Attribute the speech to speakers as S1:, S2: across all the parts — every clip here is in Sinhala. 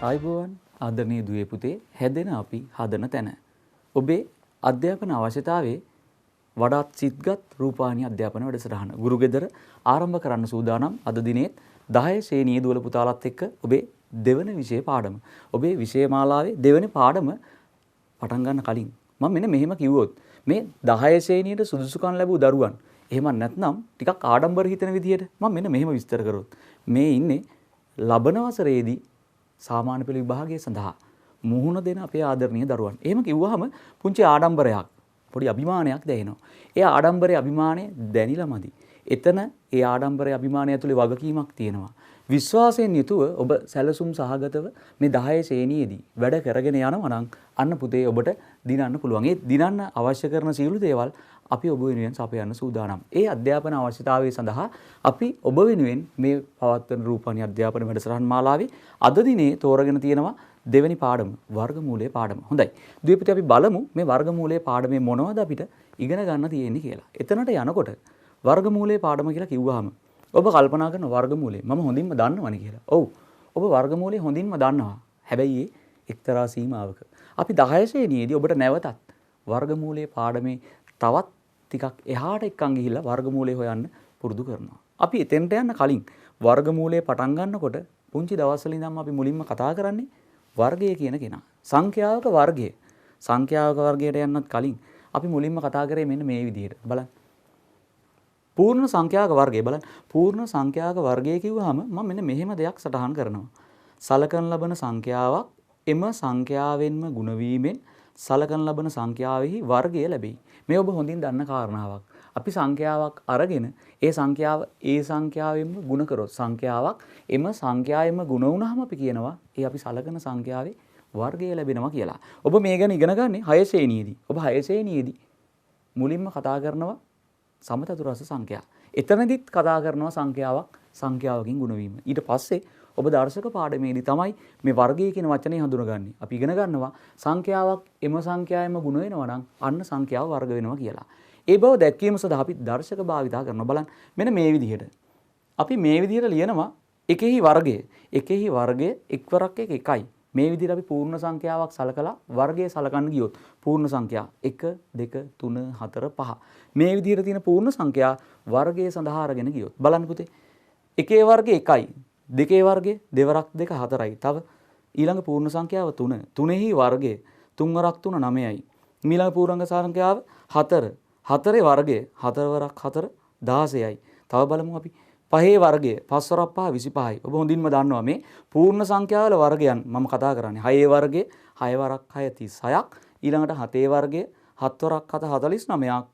S1: ආයුබෝවන් ආදරණීය දුවේ පුතේ හැදෙන අපි හදන තැන. ඔබේ අධ්‍යාපන අවශ්‍යතාවයේ වඩාත් සිත්ගත් රූපවාහිනී අධ්‍යාපන වැඩසටහන ගුරු ගෙදර ආරම්භ කරන්න සූදානම් අද දිනේ 10 ශ්‍රේණියේ දුවල පුතාලත් එක්ක ඔබේ දෙවන විෂය පාඩම. ඔබේ විෂය මාලාවේ දෙවන පාඩම පටන් ගන්න කලින් මම මෙන්න මෙහෙම කිව්වොත් මේ 10 ශ්‍රේණියට සුදුසුකම් ලැබූ දරුවන් එහෙම නැත්නම් ටිකක් ආඩම්බර හිතන විදිහට මම මෙන්න මෙහෙම විස්තර කරොත් මේ ඉන්නේ ලබන වසරේදී සාමාන්‍ය පෙළ විභාගය සඳහා මුහුණ දෙන අපේ ආදරණීය දරුවන්. එහෙම කිව්වහම පුංචි ආඩම්බරයක්, පොඩි අභිමානයක් දැනෙනවා. ඒ ආඩම්බරයේ අභිමානය දැනිලා මදි. එතන ඒ ආඩම්බරයේ අභිමානය ඇතුලේ වගකීමක් තියෙනවා. විශ්වාසයෙන් යුතුව ඔබ සැලසුම් සහගතව මේ 10 ශ්‍රේණියේදී වැඩ කරගෙන යනවා නම් අන්න පුතේ ඔබට දිනන්න පුළුවන්. ඒ දිනන්න අවශ්‍ය කරන සියලු දේවල් අපි ඔබ වෙනුවෙන් සපයන්න සූදානම්. ඒ අධ්‍යාපන අවශ්‍යතාවය සඳහා අපි ඔබ වෙනුවෙන් මේ පවත්වන රූපවාහිනී අධ්‍යාපන වැඩසටහන් මාලාවේ අද දිනේ තෝරගෙන තියෙනවා දෙවෙනි පාඩම වර්ගමූලයේ පාඩම. හොඳයි. දීපිත අපි බලමු මේ වර්ගමූලයේ පාඩමේ මොනවද අපිට ඉගෙන ගන්න තියෙන්නේ කියලා. එතනට යනකොට වර්ගමූලයේ පාඩම කියලා කිව්වහම ඔබ කල්පනා කරන වර්ගමූලය මම හොඳින්ම දන්නවනේ කියලා. ඔව්. ඔබ වර්ගමූලය හොඳින්ම දන්නවා. හැබැයි එක්තරා සීමාවක. අපි 10 ශ්‍රේණියේදී ඔබට නැවතත් වර්ගමූලයේ පාඩමේ තවත් ටිකක් එහාට එක්කන් ගිහිල්ලා වර්ගමූලය හොයන්න පුරුදු කරනවා. අපි එතෙන්ට යන්න කලින් වර්ගමූලයේ පටන් ගන්නකොට පුංචි දවස්වල ඉඳන්ම අපි මුලින්ම කතා කරන්නේ වර්ගය කියන කෙනා. සංඛ්‍යාවක වර්ගය. සංඛ්‍යාවක වර්ගයට යන්නත් කලින් අපි මුලින්ම කතා කරේ මෙන්න මේ විදිහට. බලන්න. පූර්ණ සංඛ්‍යාවක වර්ගය බලන්න. පූර්ණ සංඛ්‍යාවක වර්ගය කිව්වහම මම මෙන්න මෙහෙම දෙයක් සටහන් කරනවා. සලකන ලබන සංඛ්‍යාවක් එම සංඛ්‍යාවෙන්ම ගුණ වීමෙන් සලකන ලබන සංඛ්‍යාවෙහි වර්ගය ලැබෙයි. මේ ඔබ හොඳින් දන්න කාරණාවක්. අපි සංඛ්‍යාවක් අරගෙන ඒ සංඛ්‍යාව ඒ සංඛ්‍යාවෙන්ම ගුණ කරොත් සංඛ්‍යාවක් එම සංඛ්‍යාවෙන්ම ගුණ වුණාම අපි කියනවා ඒ අපි සලකන සංඛ්‍යාවේ වර්ගය ලැබෙනවා කියලා. ඔබ මේ ගැන ඉගෙන ගන්නේ 6 ශ්‍රේණියේදී. ඔබ 6 ශ්‍රේණියේදී මුලින්ම කතා කරනවා සමචතුරස්‍ර සංඛ්‍යා. එතනදිත් කතා කරනවා සංඛ්‍යාවකින් ගුණ වීම. ඊට පස්සේ ඔබ දර්ශක පාඩමේදී තමයි මේ වර්ගය කියන වචනේ හඳුනගන්නේ. අපි ඉගෙන ගන්නවා සංඛ්‍යාවක් එම සංඛ්‍යාවෙම ගුණ වෙනවා නම් අන්න සංඛ්‍යාව වර්ග වෙනවා කියලා. ඒ බව දැක්වීම සඳහා අපි දර්ශක භාවිතා කරනවා. බලන්න මෙන්න මේ විදිහට. අපි මේ විදිහට ලියනවා එකෙහි වර්ගය. එකෙහි වර්ගය එක්වරක් එක එකයි. මේ විදිහට අපි පූර්ණ සංඛ්‍යාවක් සලකලා වර්ගය සලකන්න ගියොත් පූර්ණ සංඛ්‍යා 1 2 3 4 5 මේ විදිහට තියෙන පූර්ණ සංඛ්‍යා වර්ගය සඳහා අරගෙන ගියොත් බලන්න පුතේ එකේ වර්ගය 1යි දෙකේ වර්ගය දෙවරක් 2 4යි. තව ඊළඟ පූර්ණ සංඛ්‍යාව 3. 3හි වර්ගය 3 වරක් 3 9යි. ඊළඟ පූර්ණංග සංඛ්‍යාව 4. 4 වර්ගය 4 වරක් 4 16යි. තව බලමු අපි 5 වර්ගය 5 වරක් 5 25යි. ඔබ හොඳින්ම දන්නවා මේ පූර්ණ සංඛ්‍යාවල වර්ගයන් මම කතා කරන්නේ. 6 වර්ගය 6 වරක් 6 36ක්. ඊළඟට 7 වර්ගය 7 වරක් 7 49ක්.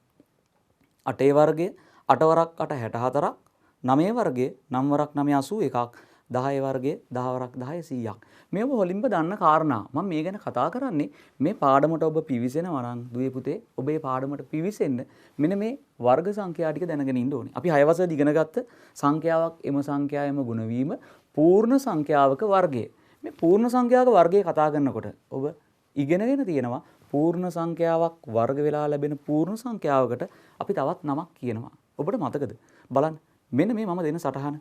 S1: 8 වර්ගය 8 වරක් 8 64ක්. 9 වර්ගය 9 වරක් 9 81ක්. 10 වර්ගය 10 වරක් 10 100ක්. මේ ඔබ හොලින්ම දන්න කාරණා. මම මේ ගැන කතා කරන්නේ මේ පාඩමට ඔබ පිවිසෙනවා නම් දුවේ පුතේ ඔබේ පාඩමට පිවිසෙන්න මෙන්න මේ වර්ග සංඛ්‍යා ටික දැනගෙන ඉන්න ඕනේ. අපි 6 වසරේදී ඉගෙන ගත්ත සංඛ්‍යාවක් එම සංඛ්‍යාවෙම ගුණ වීම පූර්ණ සංඛ්‍යාවක වර්ගය. මේ පූර්ණ සංඛ්‍යාවක වර්ගය කතා කරනකොට ඔබ ඉගෙනගෙන තියෙනවා පූර්ණ සංඛ්‍යාවක් වර්ග වෙලා ලැබෙන පූර්ණ සංඛ්‍යාවකට අපි තවත් නමක් කියනවා. ඔබට මතකද? බලන්න මෙන්න මේ මම දෙන සටහන.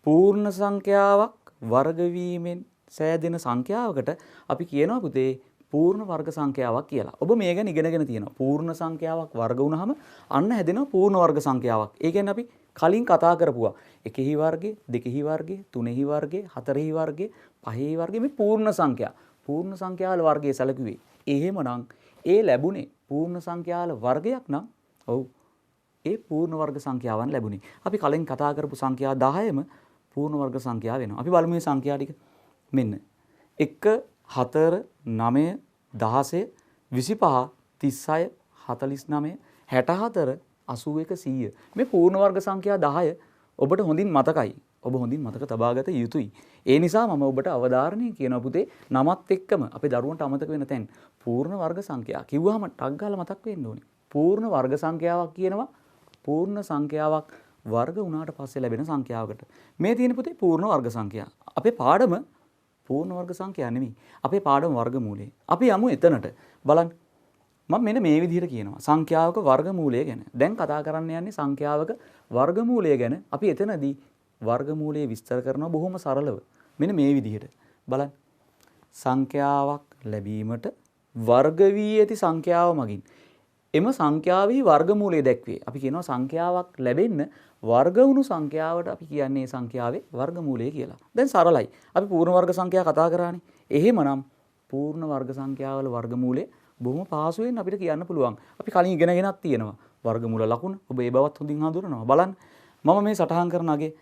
S1: පූර්ණ සංඛ්‍යාවක් වර්ග වීමෙන් සෑදෙන සංඛ්‍යාවකට අපි කියනවා පුතේ පූර්ණ වර්ග සංඛ්‍යාවක් කියලා. ඔබ මේ ගැන ඉගෙනගෙන තියෙනවා. පූර්ණ සංඛ්‍යාවක් වර්ග වුණාම අන්න හැදෙනවා පූර්ණ වර්ග සංඛ්‍යාවක්. ඒ කියන්නේ අපි කලින් කතා කරපුවා එකෙහි වර්ගය, දෙකෙහි වර්ගය, තුනෙහි වර්ගය, හතරෙහි වර්ගය, පහෙහි වර්ගය මේ පූර්ණ සංඛ්‍යා. පූර්ණ සංඛ්‍යාවල වර්ගය සැලකුවේ. එහෙමනම් ඒ ලැබුණේ පූර්ණ සංඛ්‍යාවල වර්ගයක් නම් ඔව් ඒ පූර්ණ වර්ග සංඛ්‍යාවන් ලැබුණේ. අපි කලින් කතා කරපු සංඛ්‍යා 10ම පූර්ණ වර්ග සංඛ්‍යා වෙනවා. අපි බලමු මේ සංඛ්‍යා ටික. මෙන්න 1 4 9 16 25 36 49 64 81 100 මේ පූර්ණ වර්ග සංඛ්‍යා 10 ඔබට හොඳින් මතකයි. ඔබ හොඳින් මතක තබාගත යුතුයි. ඒ නිසා මම ඔබට අවධාරණය කියනවා පුතේ නමත් එක්කම අපේ දරුවන්ට අමතක වෙන තැන් පූර්ණ වර්ග සංඛ්‍යා කිව්වහම ටක් ගාලා මතක් වෙන්න ඕනේ. පූර්ණ වර්ග සංඛ්‍යාවක් කියනවා පූර්ණ සංඛ්‍යාවක් වර්ග වුණාට පස්සේ ලැබෙන සංඛ්‍යාවකට. මේ තියෙන පුතේ පූර්ණ වර්ග සංඛ්‍යා. අපේ පාඩම පූර්ණ වර්ග සංඛ්‍යා නෙමෙයි. අපේ පාඩම වර්ගමූලය. අපි යමු එතනට. බලන්න. මම මෙන්න මේ විදිහට කියනවා. සංඛ්‍යාවක වර්ගමූලය ගැන. දැන් කතා කරන්න යන්නේ සංඛ්‍යාවක වර්ගමූලය ගැන. අපි එතනදී වර්ගමූලය විස්තර කරනවා බොහොම සරලව. මෙන්න මේ විදිහට. බලන්න. සංඛ්‍යාවක් ලැබීමට වර්ග වී ඇති සංඛ්‍යාව මගින් එම සංඛ්‍යාවෙහි වර්ගමූලය දැක්වේ. අපි කියනවා සංඛ්‍යාවක් ලැබෙන්න වර්ග වුණු සංඛ්‍යාවට අපි කියන්නේ සංඛ්‍යාවේ වර්ගමූලය කියලා. දැන් සරලයි. අපි පූර්ණ වර්ග සංඛ්‍යා කතා කරානේ. එහෙමනම් පූර්ණ වර්ග සංඛ්‍යාවල වර්ගමූලය බොහොම පහසුවෙන් අපිට කියන්න පුළුවන්. අපි කලින් ඉගෙනගෙනත් තියෙනවා. වර්ගමූල ලකුණ. ඔබ ඒ බවත් හොඳින් හඳුනනවා. බලන්න. මම මේ සටහන් කරන අගේ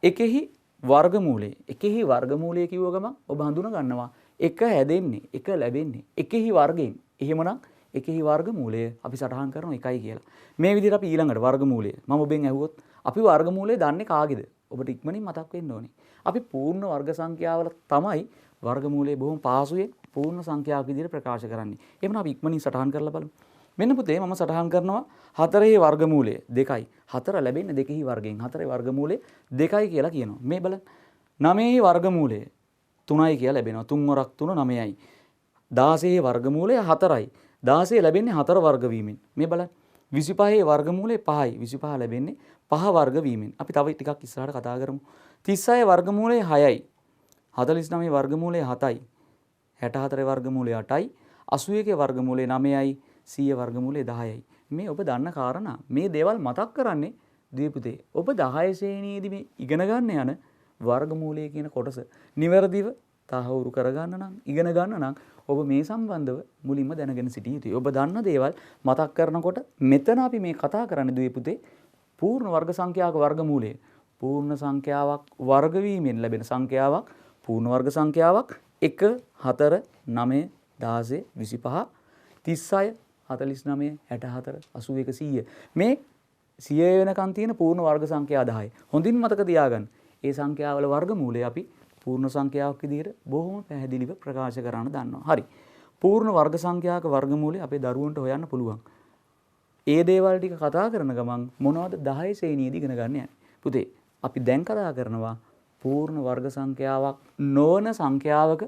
S1: එකෙහි වර්ගමූලය. එකෙහි වර්ගමූලය කිව්ව ගමන් ඔබ හඳුන ගන්නවා. එක හැදෙන්නේ, එක ලැබෙන්නේ එකෙහි වර්ගයෙන්. එහෙමනම් එකෙහි වර්ගමූලය අපි සටහන් කරනවා 1යි කියලා. මේ විදිහට අපි ඊළඟට වර්ගමූලය මම ඔබෙන් ඇහුවොත් අපි වර්ගමූලය දන්නේ කාගේද? ඔබට ඉක්මනින් මතක් වෙන්න ඕනේ. අපි පූර්ණ වර්ග සංඛ්‍යාවල තමයි වර්ගමූලය බොහොම පහසුවෙන් පූර්ණ සංඛ්‍යාවක් විදිහට ප්‍රකාශ කරන්නේ. එහෙනම් අපි ඉක්මනින් සටහන් කරලා බලමු. මෙන්න පුතේ මම සටහන් කරනවා 4ේ වර්ගමූලය 2යි. 4 ලැබෙන්නේ දෙකෙහි වර්ගයෙන්. 4ේ වර්ගමූලය 2යි කියලා කියනවා. මේ බලන්න. 9ේ වර්ගමූලය 3යි කියලා ලැබෙනවා. 3 වරක් 3 9යි. 16ේ වර්ගමූලය 4යි. 16 ලැබෙන්නේ 4 වර්ග වීමෙන්. මේ බලන්න. 25ේ වර්ගමූලය 5යි. 25 ලැබෙන්නේ 5 වර්ග වීමෙන්. අපි තව ටිකක් ඉස්සරහට කතා කරමු. 36ේ වර්ගමූලය 6යි. 49ේ වර්ගමූලය 7යි. 64ේ වර්ගමූලය 8යි. 81ේ වර්ගමූලය 9යි. 100 වර්ගමූලය 10යි. මේ ඔබ දන්න කාරණා. මේ දේවල් මතක් කරන්නේ දීපුතේ. ඔබ 10 ශ්‍රේණියේදී මේ ඉගෙන ගන්න යන වර්ගමූලය කියන කොටස නිවැරදිව තහවුරු කරගන්න නම් ඉගෙන ගන්න නම් ඔබ මේ සම්බන්ධව මුලින්ම දැනගෙන සිටිය යුතුයි. ඔබ දන්න දේවල් මතක් කරනකොට මෙතන අපි මේ කතා කරන්නේ දුවේ පුතේ පූර්ණ වර්ග සංඛ්‍යාවක වර්ගමූලය. පූර්ණ සංඛ්‍යාවක් වර්ග වීමෙන් ලැබෙන සංඛ්‍යාවක් පූර්ණ වර්ග සංඛ්‍යාවක් 1 4 9 16 25 36 49 64 81 100 මේ 100 වෙනකන් තියෙන පූර්ණ වර්ග සංඛ්‍යා 10යි. හොඳින් මතක තියාගන්න. ඒ සංඛ්‍යාවල වර්ගමූලය අපි පූර්ණ සංඛ්‍යාවක් විදිහට බොහොම පැහැදිලිව ප්‍රකාශ කරන්න දන්නවා. හරි. පූර්ණ වර්ග සංඛ්‍යාවක වර්ගමූලය අපේ දරුවන්ට හොයන්න පුළුවන්. ඒ දේවල් ටික කතා කරන ගමන් මොනවද 10 ශ්‍රේණියේදී ඉගෙන ගන්න යන්නේ. පුතේ අපි දැන් කතා කරනවා පූර්ණ වර්ග සංඛ්‍යාවක් නොවන සංඛ්‍යාවක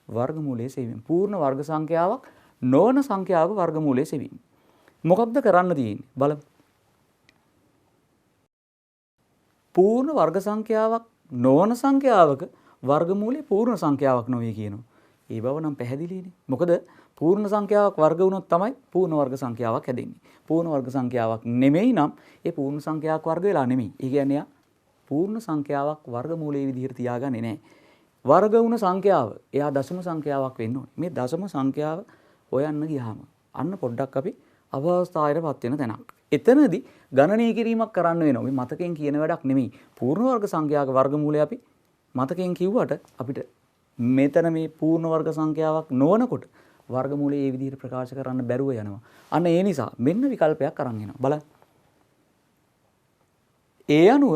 S1: වර්ගමූලය සෙවීම. පූර්ණ වර්ග සංඛ්‍යාවක් නොවන සංඛ්‍යාවක වර්ගමූලය සෙවීම. මොකක්ද කරන්න තියෙන්නේ? බලමු. පූර්ණ වර්ග සංඛ්‍යාවක් නොවන සංඛ්‍යාවක වර්ගමූලය පූර්ණ සංඛ්‍යාවක් නොවේ කියනවා. ඒ බව නම් පැහැදිලිනේ. මොකද පූර්ණ සංඛ්‍යාවක් වර්ග වුණොත් තමයි පූර්ණ වර්ග සංඛ්‍යාවක් හැදෙන්නේ. පූර්ණ වර්ග සංඛ්‍යාවක් නෙමෙයි නම් ඒ පූර්ණ සංඛ්‍යාවක් වර්ග වෙලා නෙමෙයි. ඒ කියන්නේ යා පූර්ණ සංඛ්‍යාවක් වර්ගමූලයේ විදිහට තියාගන්නේ නැහැ. වර්ග වුණ සංඛ්‍යාව එයා දශම සංඛ්‍යාවක් වෙන්න ඕනේ. මේ දශම සංඛ්‍යාව හොයන්න ගියාම අන්න පොඩ්ඩක් අපි අවස්ථාවයටපත් වෙන තැනක්. එතනදී ගණනය කිරීමක් කරන්න වෙනවා. මේ මතකයෙන් කියන වැඩක් නෙමෙයි. පූර්ණ වර්ග සංඛ්‍යාවක වර්ගමූලය අපි මතකයෙන් කිව්වට අපිට මෙතන මේ පූර්ණ වර්ග සංඛ්‍යාවක් නොවනකොට වර්ගමූලය ඒ විදිහට ප්‍රකාශ කරන්න බැරුව යනවා. අන්න ඒ නිසා මෙන්න විකල්පයක් අරන් එනවා. බලන්න. ඒ අනුව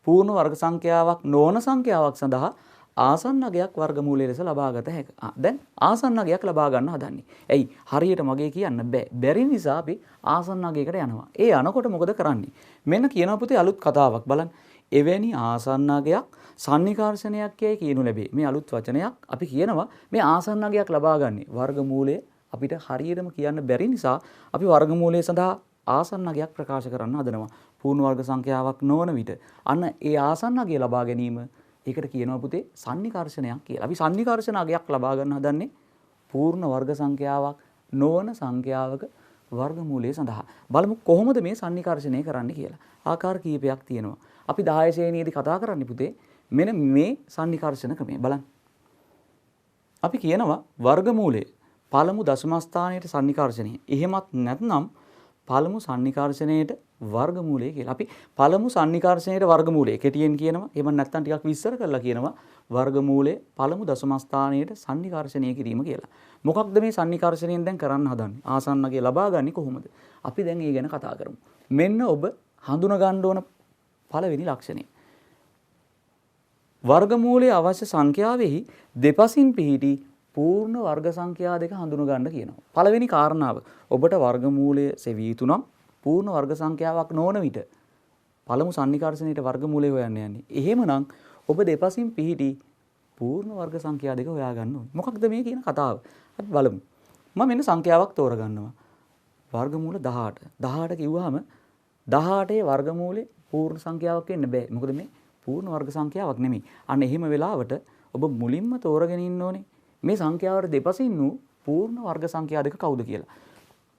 S1: පූර්ණ වර්ග සංඛ්‍යාවක් නොවන සංඛ්‍යාවක් සඳහා ආසන්න අගයක් වර්ගමූලය ලෙස ලබාගත හැක. දැන් ආසන්න අගයක් ලබා ගන්න හදන්නේ. ඇයි? හරියට මගේ කියන්න බෑ. බැරි නිසා අපි ආසන්න අගයකට යනවා. ඒ යනකොට මොකද කරන්නේ? මෙන්න කියනවා පුතේ අලුත් කතාවක් බලන්න. එවැනි ආසන්න අගයක් සන්නිකර්ෂණයක් යයි කියනු ලැබේ. මේ අලුත් වචනයක් අපි කියනවා මේ ආසන්න අගයක් ලබා ගන්න වර්ගමූලය අපිට හරියටම කියන්න බැරි නිසා අපි වර්ගමූලය සඳහා ආසන්න අගයක් ප්‍රකාශ කරන්න හදනවා. පූර්ණ වර්ග සංඛ්‍යාවක් නොවන විට අන්න ඒ ආසන්න අගය ලබා ගැනීම ඒකට කියනවා පුතේ සන්නිකර්ෂණයක් කියලා. අපි සන්නිකර්ෂණ අගයක් ලබා ගන්න හදන්නේ පූර්ණ වර්ග සංඛ්‍යාවක් නොවන සංඛ්‍යාවක වර්ගමූලය සඳහා. බලමු කොහොමද මේ සන්නිකර්ෂණය කරන්න කියලා. ආකාර කීපයක් තියෙනවා. අපි 10 ශ්‍රේණියේදී කතා කරන්නේ පුතේ මෙන්න මේ සන්නිකර්ෂණ ක්‍රමය. බලන්න. අපි කියනවා වර්ගමූලය පළමු දශම ස්ථානයේ සන්නිකර්ෂණය. එහෙමත් නැත්නම් පළමු සන්නිකර්ෂණයට වර්ගමූලය කියලා. අපි පළමු සන්නිකර්ෂණයට වර්ගමූලය කෙටියෙන් කියනවා. එහෙම නැත්නම් ටිකක් විස්තර කරලා කියනවා වර්ගමූලය පළමු දශම ස්ථානයට සන්නිකර්ෂණය කිරීම කියලා. මොකක්ද මේ සන්නිකර්ෂණයෙන් දැන් කරන්න හදන්නේ? ආසන්නගේ ලබා ගන්නේ කොහොමද? අපි දැන් ඒ ගැන කතා කරමු. මෙන්න ඔබ හඳුනා ගන්න ඕන පළවෙනි ලක්ෂණය. වර්ගමූලයේ අවශ්‍ය සංඛ්‍යාවෙහි දෙපසින් පිහිටි පූර්ණ වර්ග සංඛ්‍යා දෙක හඳුනා ගන්න කියනවා. පළවෙනි කාරණාව ඔබට වර්ගමූලය සෙවිය යුතු නම් පූර්ණ වර්ග සංඛ්‍යාවක් නොවන විට පළමු සන්නිකර්ෂණයට වර්ගමූලය හොයන්න යන්නේ. එහෙමනම් ඔබ දෙපසින් පිහිටි පූර්ණ වර්ග සංඛ්‍යා දෙක හොයා ගන්න ඕනේ. මොකක්ද මේ කියන කතාව? අපි බලමු. මම මෙන්න සංඛ්‍යාවක් තෝරගන්නවා. වර්ගමූල 18. 18 කිව්වහම 18ේ වර්ගමූලය පූර්ණ සංඛ්‍යාවක් වෙන්න බෑ. මොකද මේ පූර්ණ වර්ග සංඛ්‍යාවක් නෙමෙයි. අන්න එහෙම වෙලාවට ඔබ මුලින්ම තෝරගෙන ඉන්න ඕනේ මේ සංඛ්‍යාවට දෙපසින් වූ පූර්ණ වර්ග සංඛ්‍යා දෙක කවුද කියලා.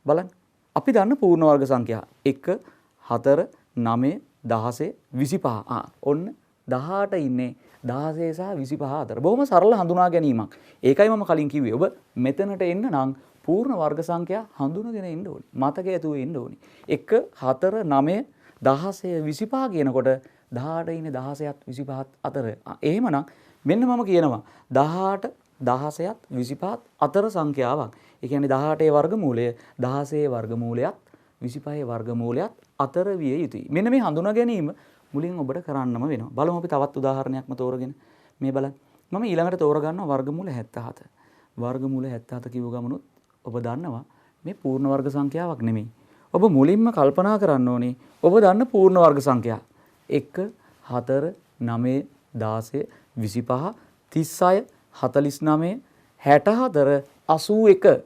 S1: බලන්න. අපි දන්න පූර්ණ වර්ග සංඛ්‍යා 1 4 9 16 25. ඔන්න 18 ඉන්නේ 16 සහ 25 අතර. බොහොම සරල හඳුනා ගැනීමක්. ඒකයි මම කලින් කිව්වේ. ඔබ මෙතනට එන්න නම් පූර්ණ වර්ග සංඛ්‍යා හඳුනගෙන ඉන්න ඕනේ. මතකයේ ඇතුවේ ඉන්න ඕනේ. 1 4 9 16 25 කියනකොට 18 ඉන්නේ 16ත් 25ත් අතර. එහෙමනම් මෙන්න මම කියනවා 18 16ත් 25ත් අතර සංඛ්‍යාවක්. ඒ කියන්නේ 18 වර්ගමූලය 16 වර්ගමූලයත් 25 වර්ගමූලයත් අතර විය යුතුයි. මෙන්න මේ හඳුනා ගැනීම මුලින් ඔබට කරන්නම වෙනවා. බලමු අපි තවත් උදාහරණයක්ම තෝරගෙන. මේ බලන්න. මම ඊළඟට තෝරගන්නවා වර්ගමූල 77. වර්ගමූල 77 කිව්ව ගමනොත් ඔබ දන්නවා මේ පූර්ණ වර්ග සංඛ්‍යාවක් නෙමෙයි. ඔබ මුලින්ම කල්පනා කරන්න ඕනේ ඔබ දන්න පූර්ණ වර්ග සංඛ්‍යා 1 4 9 16 25 36 49 64 81.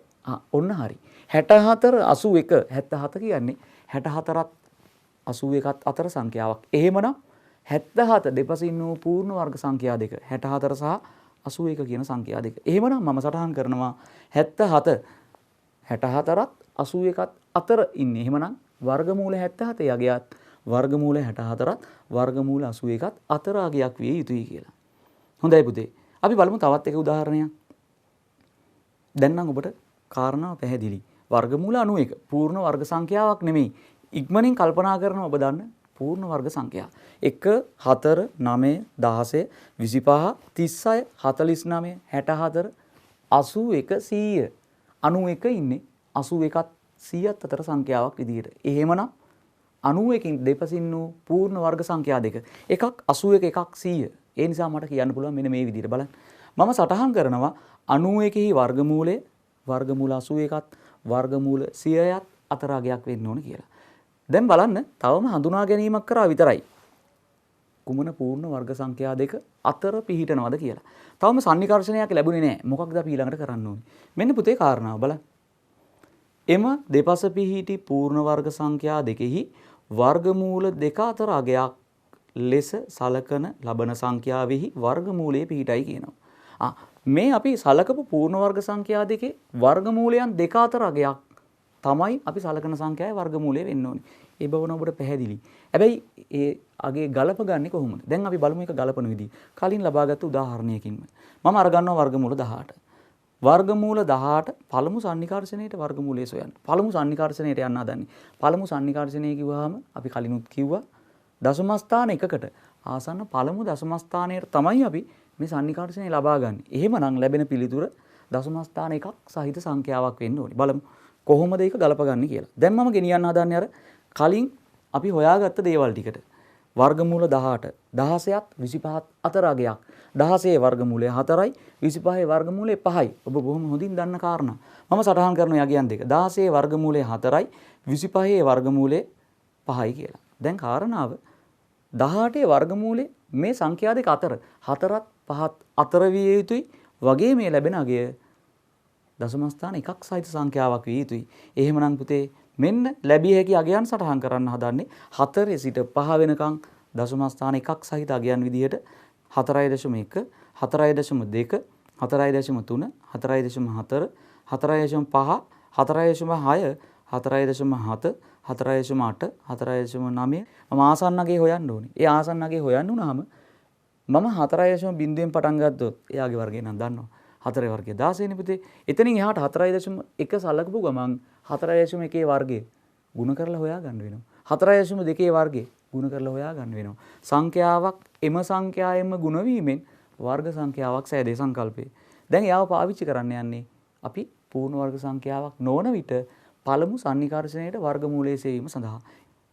S1: ඔන්න හරි. 64 81 77 කියන්නේ 64ත් 81ත් අතර සංඛ්‍යාවක්. එහෙමනම් 77 දෙපසින් වූ පූර්ණ වර්ග සංඛ්‍යා දෙක 64 සහ 81 කියන සංඛ්‍යා දෙක. එහෙමනම් මම සටහන් කරනවා 77 64ත් 81ත් අතර ඉන්නේ. එහෙමනම් වර්ගමූල 77 යගයත් වර්ගමූල 64ත් වර්ගමූල 81ත් අතර අගයක් විය යුතුයි කියලා. හොඳයි පුතේ. අපි බලමු තවත් එක උදාහරණයක්. දැන් නම් ඔබට කාරණාව පැහැදිලි. වර්ගමූල 91 පූර්ණ වර්ග සංඛ්‍යාවක් නෙමෙයි. ඉක්මනින් කල්පනා කරන ඔබ දන්න පූර්ණ වර්ග සංඛ්‍යා 1 4 9 16 25 36 49 64 81 100 91 ඉන්නේ 81ත් 100ත් අතර සංඛ්‍යාවක් විදිහට. එහෙමනම් 91කින් දෙපසින් වූ පූර්ණ වර්ග සංඛ්‍යා දෙක. එකක් 81 එකක් 100. ඒ නිසා මට කියන්න පුළුවන් මෙන්න මේ විදිහට බලන්න. මම සටහන් කරනවා 91හි වර්ගමූලය වර්ගමූල 81ත් වර්ගමූල 100ත් අතර අගයක් වෙන්න ඕන කියලා. දැන් බලන්න තවම හඳුනා ගැනීමක් කරා විතරයි. කුමන පූර්ණ වර්ග සංඛ්‍යා දෙක අතර පිහිටනවද කියලා. තවම සන්නිකර්ෂණයක් ලැබුණේ නැහැ. මොකක්ද අපි ඊළඟට කරන්න ඕනේ? මෙන්න පුතේ කාරණාව බලන්න. එම දෙපස පිහිටි පූර්ණ වර්ග සංඛ්යා දෙකෙහි වර්ගමූල දෙක අතර අගයක් ලෙස සලකන ලබන සංඛ්‍යාවෙහි වර්ගමූලයේ පිහිටයි කියනවා. මේ අපි සලකපු පූර්ණ වර්ග සංඛ්‍යා දෙකේ වර්ගමූලයන් දෙක අතර අගයක් තමයි අපි සලකන සංඛ්‍යාවේ වර්ගමූලය වෙන්න ඕනේ. ඒ බව නම් ඔබට පැහැදිලි. හැබැයි ඒ අගේ ගලපගන්නේ කොහොමද? දැන් අපි බලමු එක ගලපන විදිහ. කලින් ලබාගත් උදාහරණයකින්ම. මම අරගන්නවා වර්ගමූල 18. වර්ගමූල 18 පළමු සන්නිකර්ෂණයට වර්ගමූලය සොයන්න. පළමු සන්නිකර්ෂණයට යන්න හදන්නේ. පළමු සන්නිකර්ෂණය කිව්වහම අපි කලිනුත් කිව්වා දශම ස්ථාන එකකට ආසන්න පළමු දශම ස්ථානයට තමයි අපි මේ සන්නිකර්ෂණය ලබා ගන්න. එහෙමනම් ලැබෙන පිළිතුර දශම ස්ථාන එකක් සහිත සංඛ්‍යාවක් වෙන්න ඕනේ. බලමු කොහොමද ඒක ගලපගන්නේ කියලා. දැන් මම ගෙනියන්න හදන්නේ අර කලින් අපි හොයාගත්ත දේවල් ටිකට. වර්ගමූල 18 16ත් 25ත් අතර අගයක්. 16 වර්ගමූලය 4යි 25 වර්ගමූලය 5යි. ඔබ බොහොම හොඳින් දන්න කාරණා. මම සටහන් කරන යගයන් දෙක. 16 වර්ගමූලය 4යි 25 වර්ගමූලය 5යි කියලා. දැන් කාරණාව 18 වර්ගමූලය මේ සංඛ්‍යා දෙක අතර 4ත් 5ත් අතර විය යුතුයි. වගේ මේ ලැබෙන අගය දශම ස්ථාන එකක් සහිත සංඛ්‍යාවක් විය යුතුයි. එහෙමනම් පුතේ මෙන්න ලැබිය හැකි අගයන් සටහන් කරන්න හදන්නේ 4 සිට 5 වෙනකන් දශම ස්ථාන එකක් සහිත අගයන් විදිහට 4.1 4.2 4.3 4.4 4.5 4.6 4.7 4.8 4.9 මම ආසන්න අගේ හොයන්න ඕනේ. ඒ ආසන්න අගේ හොයන්න උනහම මම 4.0 පටන් ගත්තොත් එයාගේ වර්ගය නම් දන්නවා. 4 වර්ගය 16 නේ පුතේ. එතනින් එහාට 4.1 සලකපු ගමන් 4.1 වර්ගය ගුණ කරලා හොයා ගන්න වෙනවා. 4.2 වර්ගය ගුණ කරලා හොයා ගන්න වෙනවා. සංඛ්‍යාවක් එම සංඛ්‍යාවෙන්ම ගුණ වීමෙන් වර්ග සංඛ්‍යාවක් සෑදේ සංකල්පය. දැන් එයාව පාවිච්චි කරන්න යන්නේ අපි පූර්ණ වර්ග සංඛ්‍යාවක් නොවන විට පළමු සන්නිකර්ෂණයට වර්ගමූලයේ සෙවීම සඳහා.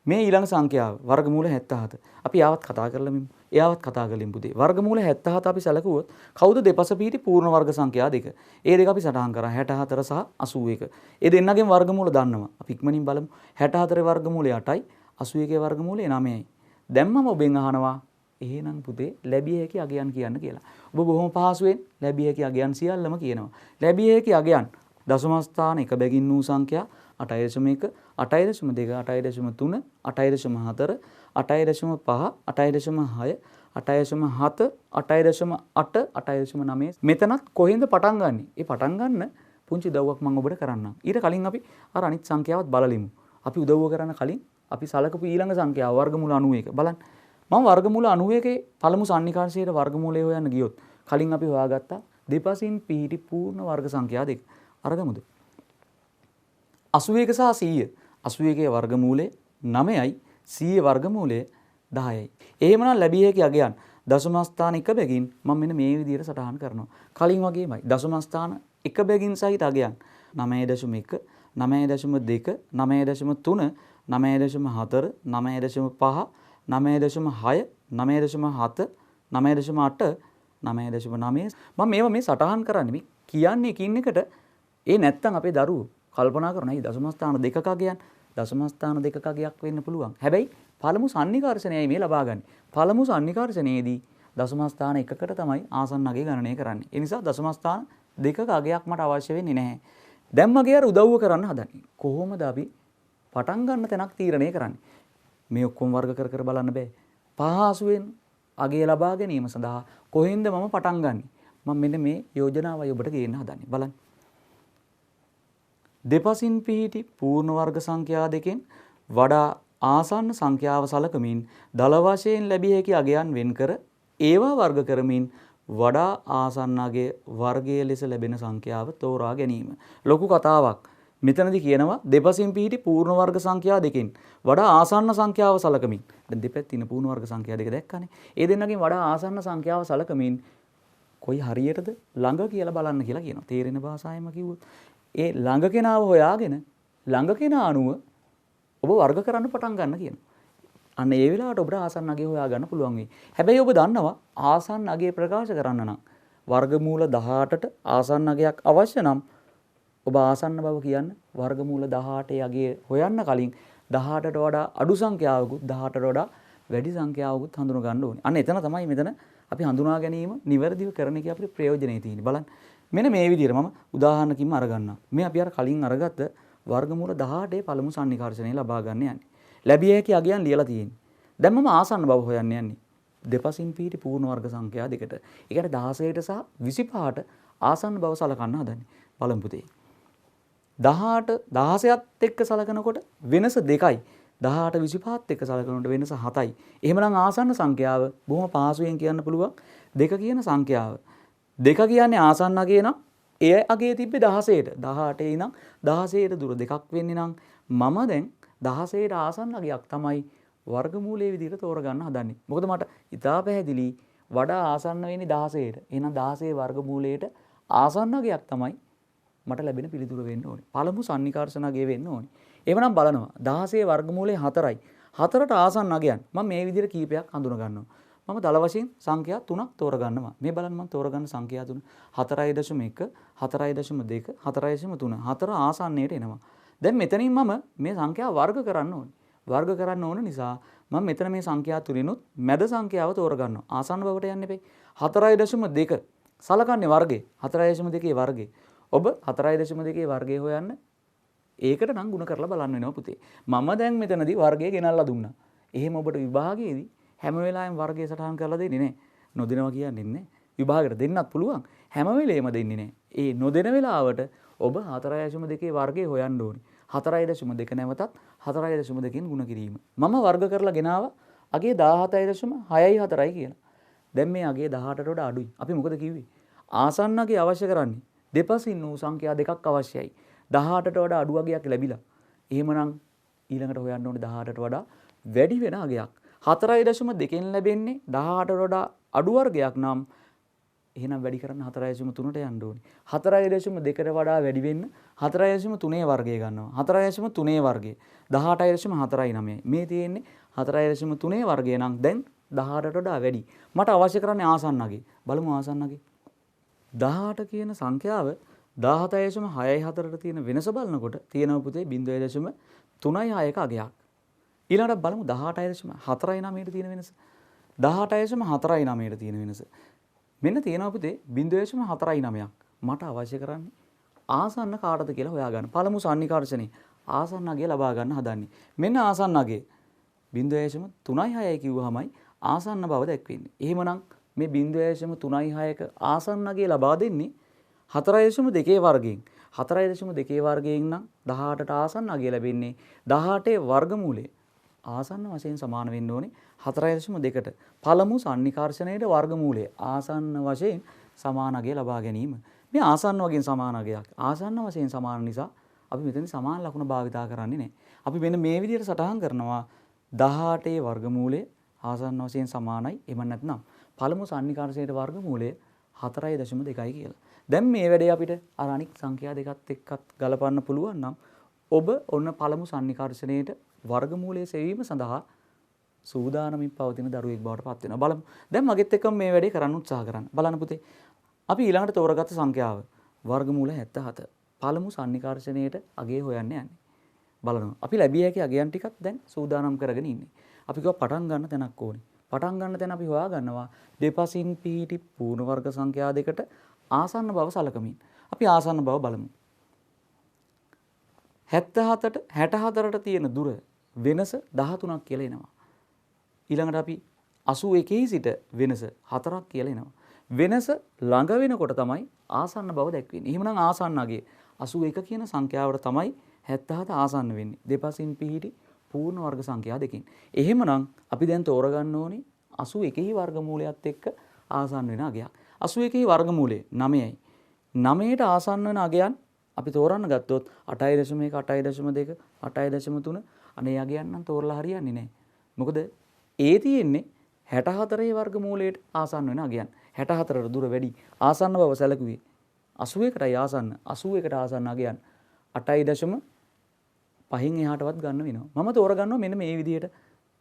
S1: මේ ඊළඟ සංඛ්‍යාව වර්ගමූල 77. අපි යාවත් කතා කරලමින් එයාවත් කතා කලින් පුතේ. වර්ගමූල 77 අපි සැලකුවොත් කවුද දෙපස පිහිටි පූර්ණ වර්ග සංඛ්‍යා දෙක? ඒ දෙක අපි සටහන් කරා 64 සහ 81. ඒ දෙන්නගෙන් වර්ගමූල දන්නවා. අපි ඉක්මනින් බලමු. 64 වර්ගමූලය 8යි 81 වර්ගමූලය 9යි. දැන් මම ඔබෙන් අහනවා එහෙනම් පුතේ ලැබිය හැකි අගයන් කියන්න කියලා. ඔබ බොහොම පහසුවෙන් ලැබිය හැකි අගයන් සියල්ලම කියනවා. ලැබිය හැකි අගයන් දශම ස්ථාන එක බැගින් වූ සංඛ්‍යා 8.1 8.2 8.3 8.4 8.5 8.6 8.7 8.8 8.9 මෙතනත් කොහෙන්ද පටන් ගන්නෙ? ඒ පටන් ගන්න පුංචි උදව්වක් මම ඔබට කරන්නම්. ඊට කලින් අපි අර අනිත් සංඛ්‍යාවත් බලලිමු. අපි උදව්ව කරන්න කලින් අපි සලකපු ඊළඟ සංඛ්‍යාව වර්ගමූල 91. බලන්න. මම වර්ගමූල 91 පළමු සන්නිකර්ෂයේ වර්ගමූලය හොයන්න ගියොත් කලින් අපි හොයාගත්තා දෙපසින් පිහිටි පූර්ණ වර්ග සංඛ්‍යා දෙක. අරගමුද? 81 සහ 100. 81 වර්ගමූලය 9යි 100 වර්ගමූලය 10යි. එහෙමනම් ලැබිය හැකි අගයන් දශම ස්ථාන එක බැගින් මම මෙන්න මේ විදිහට සටහන් කරනවා. කලින් වගේමයි දශම ස්ථාන එක බැගින් සහිත අගයන් 9.1 9.2 9.3 9.4 9.5 9.6 9.7 9.8 9.9 මම මේවා මේ සටහන් කරන්නේ මේ කියන්නේ එකින් එකට ඒ නැත්තම් අපේ දරුවෝ කල්පනා කරන ඇයි දශම ස්ථාන දෙකක අගයන් දශම ස්ථාන දෙකක අගයක් වෙන්න පුළුවන්. හැබැයි පළමු සන්නිකර්ෂණයයි මේ ලබා ගන්න. පළමු සන්නිකර්ෂණයේදී දශම ස්ථාන එකකට තමයි ආසන්න අගය ගණනය කරන්නේ. ඒ නිසා දශම ස්ථාන දෙකක අගයක් මට අවශ්‍ය වෙන්නේ නැහැ. දැන් මගේ අර උදව්ව කරන්න හදන්නේ. කොහොමද අපි පටන් ගන්න තැනක් තීරණය කරන්නේ? මේ ඔක්කොම වර්ග කර කර බලන්න බෑ. පහසුවෙන් අගය ලබා ගැනීම සඳහා කොහෙන්ද මම පටන් ගන්නෙ? මම මෙන්න මේ යෝජනාවයි ඔබට ගේන්න හදන්නේ. බලන්න. දෙපසින් පිහිටි පූර්ණ වර්ග සංඛ්‍යා දෙකෙන් වඩා ආසන්න සංඛ්‍යාව සලකමින් දල වශයෙන් ලැබිය හැකි අගයන් වෙන් කර ඒවා වර්ග කරමින් වඩා ආසන්න අගය වර්ගයේ ලෙස ලැබෙන සංඛ්‍යාව තෝරා ගැනීම. ලොකු කතාවක්. මෙතනදී කියනවා දෙපසින් පිහිටි පූර්ණ වර්ග සංඛ්‍යා දෙකෙන් වඩා ආසන්න සංඛ්‍යාව සලකමින්. දැන් දෙපැත්තේ තියෙන පූර්ණ වර්ග සංඛ්‍යා දෙක දැක්කනේ. ඒ දෙන්නගෙන් වඩා ආසන්න සංඛ්‍යාව සලකමින් කොයි හරියටද ළඟ කියලා බලන්න කියලා කියනවා. තේරෙන භාෂාවෙන්ම කිව්වොත් ඒ ළඟ කෙනාව හොයාගෙන ළඟ කෙනා අනුව ඔබ වර්ග කරන්න පටන් ගන්න කියනවා. අන්න ඒ වෙලාවට ඔබට ආසන්න අගය හොයා ගන්න පුළුවන් වෙයි. හැබැයි ඔබ දන්නවා ආසන්න අගය ප්‍රකාශ කරන්න නම් වර්ගමූල 18ට ආසන්න අගයක් අවශ්‍ය නම් ඔබ ආසන්න බව කියන්න වර්ගමූල 18 අගය හොයන්න කලින් 18ට වඩා අඩු සංඛ්‍යාවකුත් 18ට වඩා වැඩි සංඛ්‍යාවකුත් හඳුනා ගන්න ඕනේ. අන්න එතන තමයි මෙතන අපි හඳුනා ගැනීම නිවැරදිව කරන එකේ අපිට ප්‍රයෝජනෙයි තියෙන්නේ. බලන්න. මෙන්න මේ විදිහට මම උදාහරණකින්ම අරගන්නම්. මේ අපි අර කලින් අරගත්ත වර්ගමූල 18 පළමු සන්නිකර්ෂණය ලබා ගන්න යන්නේ. ලැබිය හැකි අගයන් ලියලා තියෙන්නේ. දැන් මම ආසන්න බව හොයන්න යන්නේ. දෙපසින් පිහිටි පූර්ණ වර්ග සංඛ්‍යා දෙකට. ඒ කියන්නේ 16ට සහ 25ට ආසන්න බව සලකන්න හදන්නේ. බලමු පුතේ. 18 16ත් එක්ක සලකනකොට වෙනස 2යි. 18 25ත් එක්ක සලකනකොට වෙනස 7යි. එහෙමනම් ආසන්න සංඛ්‍යාව බොහොම පහසුවෙන් කියන්න පුළුවන් 2 කියන සංඛ්‍යාව. 2 කියන්නේ ආසන්න අගය නම් ඒ අගය තිබ්බේ 16ට. 18 ඉඳන් 16ට දුර දෙකක් වෙන්නේ නම් මම දැන් 16ට ආසන්න අගයක් තමයි වර්ගමූලයේ විදිහට තෝරගන්න හදන්නේ. මොකද මට ඉතා පැහැදිලි වඩා ආසන්න වෙන්නේ 16ට. එහෙනම් 16 වර්ගමූලයට ආසන්න අගයක් තමයි මට ලැබෙන පිළිතුර වෙන්න ඕනේ. පළමු සන්නිකර්ෂණ අගය වෙන්න ඕනේ. එහෙමනම් බලනවා 16 වර්ගමූලය 4යි. 4ට ආසන්න අගයන් මම මේ විදිහට කීපයක් හඳුනා ගන්නවා. මම දල වශයෙන් සංඛ්‍යා 3ක් තෝරගන්නවා. මේ බලන්න මම තෝරගන්න සංඛ්‍යා 3 4.1 4.2 4.3 4 ආසන්නයට එනවා. දැන් මෙතනින් මම මේ සංඛ්‍යා වර්ග කරන්න ඕනේ. වර්ග කරන්න ඕන නිසා මම මෙතන මේ සංඛ්‍යා තුලිනුත් මැද සංඛ්‍යාව තෝරගන්නවා. ආසන්න බවට යන්න එපේ. 4.2 සලකන්නේ වර්ගේ. 4.2 වර්ගේ. ඔබ 4.2 වර්ගය හොයන්න ඒකට නම් ගුණ කරලා බලන්න වෙනවා පුතේ. මම දැන් මෙතනදී වර්ගය ගෙනල්ලා දුන්නා. එහෙම ඔබට විභාගයේදී හැම වෙලාවෙම වර්ගය සටහන් කරලා දෙන්නේ නැහැ. නොදෙනවා කියන්නේ නැහැ. විභාගයට දෙන්නත් පුළුවන්. හැම වෙලේම දෙන්නේ නැහැ. ඒ නොදෙන වෙලාවට ඔබ 4.2 වර්ගය හොයන්න ඕනේ. 4.2 නැවතත් 4.2කින් ගුණ කිරීම. මම වර්ග කරලා ගෙනාවා අගේ 17.64යි කියලා. දැන් මේ අගේ 18ට වඩා අඩුයි. අපි මොකද කිව්වේ? ආසන්න අගේ අවශ්‍ය කරන්නේ දෙපසින් වූ සංඛ්‍යා දෙකක් අවශ්‍යයි. 18ට වඩා අඩු අගයක් ලැබිලා. එහෙමනම් ඊළඟට හොයන්න ඕනේ 18ට වඩා වැඩි වෙන අගයක්. 4.2කින් ලැබෙන්නේ 18ට වඩා අඩු වර්ගයක් නම් එහෙනම් වැඩි කරන්න 4.3ට යන්න ඕනේ. 4.2ට වඩා වැඩි වෙන්න 4.3 වර්ගය ගන්නවා. 4.3 වර්ගය 18.49. මේ තියෙන්නේ 4.3 වර්ගය නම් දැන් 18ට වඩා වැඩි. මට අවශ්‍ය කරන්නේ ආසන්න අගේ. බලමු ආසන්න අගේ. 18 කියන සංඛ්‍යාව 17.64ට තියෙන වෙනස බලනකොට තියෙනවා පුතේ 0.36ක අගයක්. ඊළඟට බලමු 18.49ට තියෙන වෙනස. 18.49ට තියෙන වෙනස. මෙන්න තියෙනවා පුතේ 0.49ක්. මට අවශ්‍ය කරන්නේ ආසන්න කාටද කියලා හොයාගන්න. පළමු සන්නිකර්ෂණේ ආසන්න අගය ලබා ගන්න හදන්නේ. මෙන්න ආසන්න අගය 0.36යි කිව්වහමයි ආසන්න බව දැක්වෙන්නේ. එහෙමනම් මේ 0.36ක ආසන්න අගය ලබා දෙන්නේ 4.2 වර්ගයෙන්. 4.2 වර්ගයෙන් නම් 18ට ආසන්න අගය ලැබෙන්නේ 18 වර්ගමූලය ආසන්න වශයෙන් සමාන වෙන්න ඕනේ 4.2ට. පළමු සන්නිකර්ෂණයේ වර්ගමූලය ආසන්න වශයෙන් සමාන අගය ලබා ගැනීම. මේ ආසන්න වශයෙන් සමාන අගයක්. ආසන්න වශයෙන් සමාන නිසා අපි මෙතන සමාන ලකුණ භාවිතා කරන්නේ නැහැ. අපි මෙන්න මේ විදිහට සටහන් කරනවා 18 වර්ගමූලය ආසන්න වශයෙන් සමානයි. එම නැත්නම් පළමු සන්නිකර්ෂණයේ වර්ගමූලය 4.2යි කියලා. දැන් මේ වැඩේ අපිට අර අනික් සංඛ්‍යා දෙකත් එක්කත් ගලපන්න පුළුවන් නම් ඔබ ඔන්න පළමු සන්නිකර්ෂණයට වර්ගමූලය සෙවීම සඳහා සූදානමින් පවතින දරුවෙක් බවට පත් වෙනවා. බලමු. දැන් මගෙත් එක්කම මේ වැඩේ කරන්න උත්සාහ කරන්න. බලන්න පුතේ. අපි ඊළඟට තෝරගත්ත සංඛ්‍යාව වර්ගමූල 77. පළමු සන්නිකර්ෂණයට අගය හොයන්න යන්නේ. බලනවා. අපි ලැබිය හැකි අගයන් ටිකක් දැන් සූදානම් කරගෙන ඉන්නේ. අපි කිව්වා පටන් ගන්න තැනක් ඕනේ. පටන් ගන්න තැන අපි හොයා ගන්නවා දෙපසින් පිහිටි පූර්ණ වර්ග සංඛ්‍යා දෙකට ආසන්න බව සලකමින්. අපි ආසන්න බව බලමු. 77ට 64ට තියෙන දුර වෙනස 13ක් කියලා එනවා. ඊළඟට අපි 81 සිට වෙනස 4ක් කියලා එනවා. වෙනස ළඟ වෙනකොට තමයි ආසන්න බව දැක්වෙන්නේ. එහෙමනම් ආසන්න අගය 81 කියන සංඛ්‍යාවට තමයි 77 ආසන්න වෙන්නේ. දෙපසින් පිහිටි පූර්ණ වර්ග සංඛ්‍යා දෙකකින්. එහෙමනම් අපි දැන් තෝරගන්න ඕනේ 81 වර්ගමූලයත් එක්ක ආසන්න වෙන අගයක්. 81 වර්ගමූලය 9යි. 9ට ආසන්න වෙන අගයන් අපි තෝරන්න ගත්තොත් 8.1 8.2 8.3 අනේ අගයන් නම් තෝරලා හරියන්නේ නැහැ. මොකද ඒ තියෙන්නේ 64 වර්ගමූලයට ආසන්න වෙන අගයන්. 64ට දුර වැඩි ආසන්න බව සැලකුවේ 81ටයි ආසන්න 81ට ආසන්න අගයන් 8.5න් එහාටවත් ගන්න වෙනවා. මම තෝරගන්නවා මෙන්න මේ විදිහට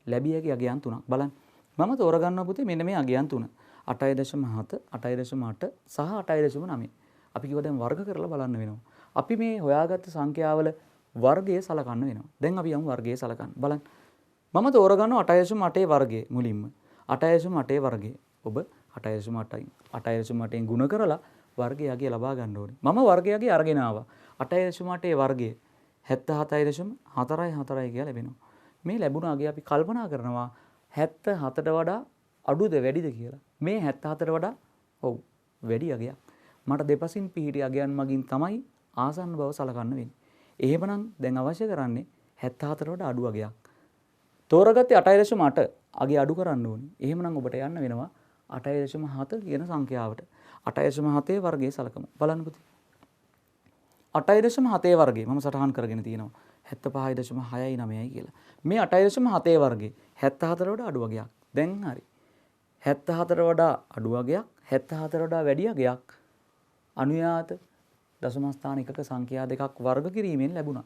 S1: ලැබිය හැකි අගයන් තුනක්. බලන්න. මම තෝරගන්නවා පුතේ මෙන්න මේ අගයන් තුන. 8.7 8.8 සහ 8.9. අපි කිව්වා දැන් වර්ග කරලා බලන්න වෙනවා. අපි මේ හොයාගත්ත සංඛ්‍යාවල වර්ගය සලකන්න වෙනවා. දැන් අපි යමු වර්ගය සලකන්න. බලන්න. මම තෝරගන්නවා 8.8 වර්ගය මුලින්ම. 8.8 වර්ගය. ඔබ 8.8න් ගුණ කරලා වර්ගය අගය ලබා ගන්න ඕනේ. මම වර්ගය අගය අරගෙන ආවා. 8.8 වර්ගය 77.44 කියලා ලැබෙනවා. මේ ලැබුණ අගය අපි කල්පනා කරනවා 77ට වඩා අඩුද වැඩිද කියලා. මේ 74ට වඩා ඔව් වැඩි අගයක්. මට දෙපසින් පිහිටි අගයන් මගින් තමයි ආසන්න බව සලකන්න වෙන්නේ. එහෙමනම් දැන් අවශ්‍ය කරන්නේ 74ට වඩා අඩු අගයක්. තෝරගත්තේ 8.8 අගය අඩු කරන්න ඕනේ. එහෙමනම් ඔබට යන්න වෙනවා 8.7 කියන සංඛ්‍යාවට. 8.7 වර්ගයේ සලකමු. බලන්න පුතේ. 8.7 වර්ගය මම සටහන් කරගෙන තියෙනවා 75.69යි කියලා. මේ 8.7 වර්ගයේ 74ට වඩා අඩු අගයක්. දැන් හරි. 74ට වඩා අඩු අගයක් 74ට වඩා වැඩි අගයක් අනුයාත දශම ස්ථාන එකක සංඛ්‍යා දෙකක් වර්ග කිරීමෙන් ලැබුණා.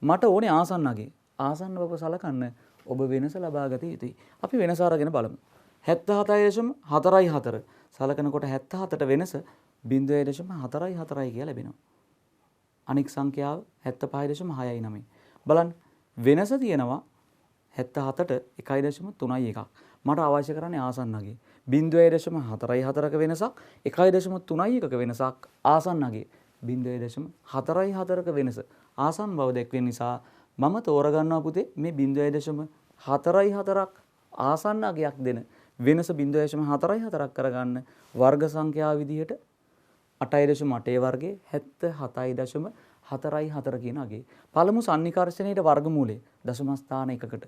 S1: මට ඕනේ ආසන්න අගය. ආසන්න බව සලකන්න ඔබ වෙනස ලබා ගත යුතුයි. අපි වෙනස අරගෙන බලමු. 77.44 සලකනකොට 77ට වෙනස 0.44යි කියලා ලැබෙනවා. අනික් සංඛ්‍යාව 75.69. බලන්න වෙනස තියෙනවා 77ට 1.31ක්. මට අවශ්‍ය කරන්නේ ආසන්න අගය. 0.44ක වෙනසක් 1.31ක වෙනසක් ආසන්න අගය. 0.44ක වෙනස ආසන්න බව දැක්වෙන නිසා මම තෝරගන්නවා පුතේ මේ 0.44ක් ආසන්න අගයක් දෙන වෙනස 0.44ක් කරගන්න වර්ග සංඛ්‍යාව විදිහට 8.8 වර්ගයේ 77.44 කියන අගේ. පළමු සන්නිකර්ෂණයේ වර්ගමූලය දශම ස්ථාන එකකට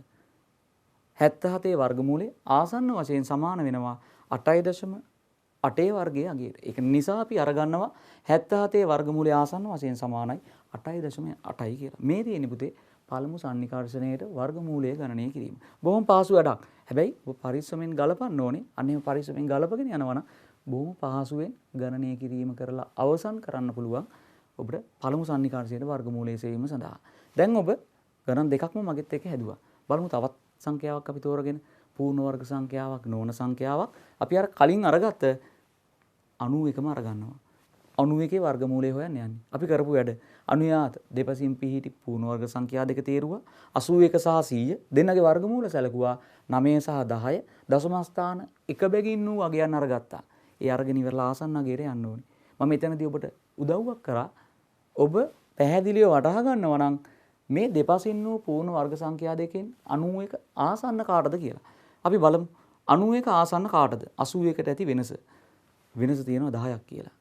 S1: 77 වර්ගමූලය ආසන්න වශයෙන් සමාන වෙනවා 8.8 වර්ගයේ අගයට. ඒක නිසා අපි අරගන්නවා 77 වර්ගමූලය ආසන්න වශයෙන් සමානයි 8.8යි කියලා. මේ තියෙන්නේ පුතේ පළමු සන්නිකර්ෂණයේ වර්ගමූලය ගණනය කිරීම. බොහොම පහසු වැඩක්. හැබැයි ඔබ පරිස්සමෙන් ගලපන්න ඕනේ. අන්නේම පරිස්සමෙන් ගලපගෙන යනවා නම් බොහොම පහසුවෙන් ගණනය කිරීම කරලා අවසන් කරන්න පුළුවන් ඔබට පළමු සන්නිකර්ෂණයේ වර්ගමූලය සෙවීම සඳහා. දැන් ඔබ ගණන් දෙකක්ම මගෙත් එක්ක හැදුවා. බලමු තවත් සංඛ්‍යාවක් අපි තෝරගෙන පූර්ණ වර්ග සංඛ්‍යාවක් නෝන සංඛ්‍යාවක් අපි අර කලින් අරගත්ත 91ම අරගන්නවා. 91 වර්ගමූලය හොයන්න යන්නේ. අපි කරපු වැඩ අනුයාත දෙපසින් පිහිටි පූර්ණ වර්ග සංඛ්‍යා දෙක තේරුවා. 81 සහ 100 දෙන්නගේ වර්ගමූල සැලකුවා. 9 සහ 10 දශම ස්ථාන එක බැගින් වූ අගයන් අරගත්තා. ඒ අරගෙන ඉවරලා ආසන්න අගයට යන්න ඕනේ. මම එතනදී ඔබට උදව්වක් කරා. ඔබ පැහැදිලිව වටහා ගන්නවා නම් මේ දෙපසින් වූ පූර්ණ වර්ග සංඛ්‍යා දෙකෙන් 91 ආසන්න කාටද කියලා. අපි බලමු 91 ආසන්න කාටද? 81ට ඇති වෙනස. වෙනස තියෙනවා 10ක් කියලා.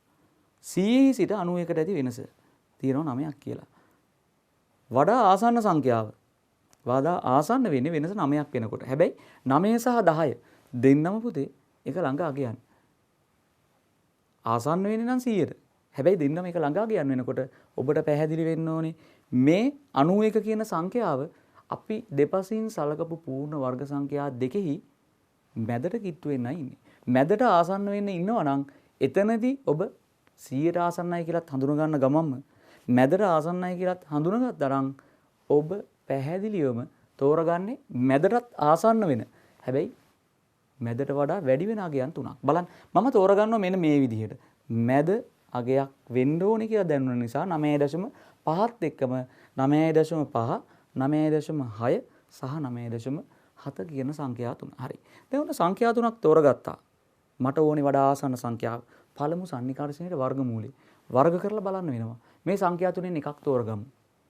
S1: 100 සිට 91ට ඇති වෙනස තියෙනවා 9ක් කියලා. වඩා ආසන්න සංඛ්‍යාව. වඩා ආසන්න වෙන්නේ වෙනස 9ක් වෙනකොට. හැබැයි 9 සහ 10 දෙන්නම පුතේ එක ළඟ අගයන්. ආසන්න වෙන්නේ නම් 100ට. හැබැයි දෙන්නම එක ළඟ අගයන් වෙනකොට ඔබට පැහැදිලි වෙන්න ඕනේ මේ 91 කියන සංඛ්‍යාව අපි දෙපසින් සලකපු පූර්ණ වර්ග සංඛ්‍යා දෙකෙහි මැදට කිට්ටු වෙන්නයි ඉන්නේ. මැදට ආසන්න වෙන්න ඉන්නවා නම් එතනදී ඔබ 100ට ආසන්නයි කියලාත් හඳුන ගන්න ගමන්ම මැදට ආසන්නයි කියලාත් හඳුනගත්තා නම් ඔබ පැහැදිලිවම තෝරගන්නේ මැදටත් ආසන්න වෙන. හැබැයි මැදට වඩා වැඩි වෙන අගයන් තුනක්. බලන්න මම තෝරගන්නවා මෙන්න මේ විදිහට. මැද අගයක් වෙන්න ඕනේ කියලා දැනුන නිසා 9.5ත් එක්කම 9.5 9.6 සහ 9.7 කියන සංඛ්‍යා තුන. හරි. දැන් ඔන්න සංඛ්‍යා තුනක් තෝරගත්තා. මට ඕනේ වඩා ආසන්න සංඛ්‍යාව. පළමු සන්නිකර්ෂණයේ වර්ගමූලය. වර්ග කරලා බලන්න වෙනවා. මේ සංඛ්‍යා තුනෙන් එකක් තෝරගමු.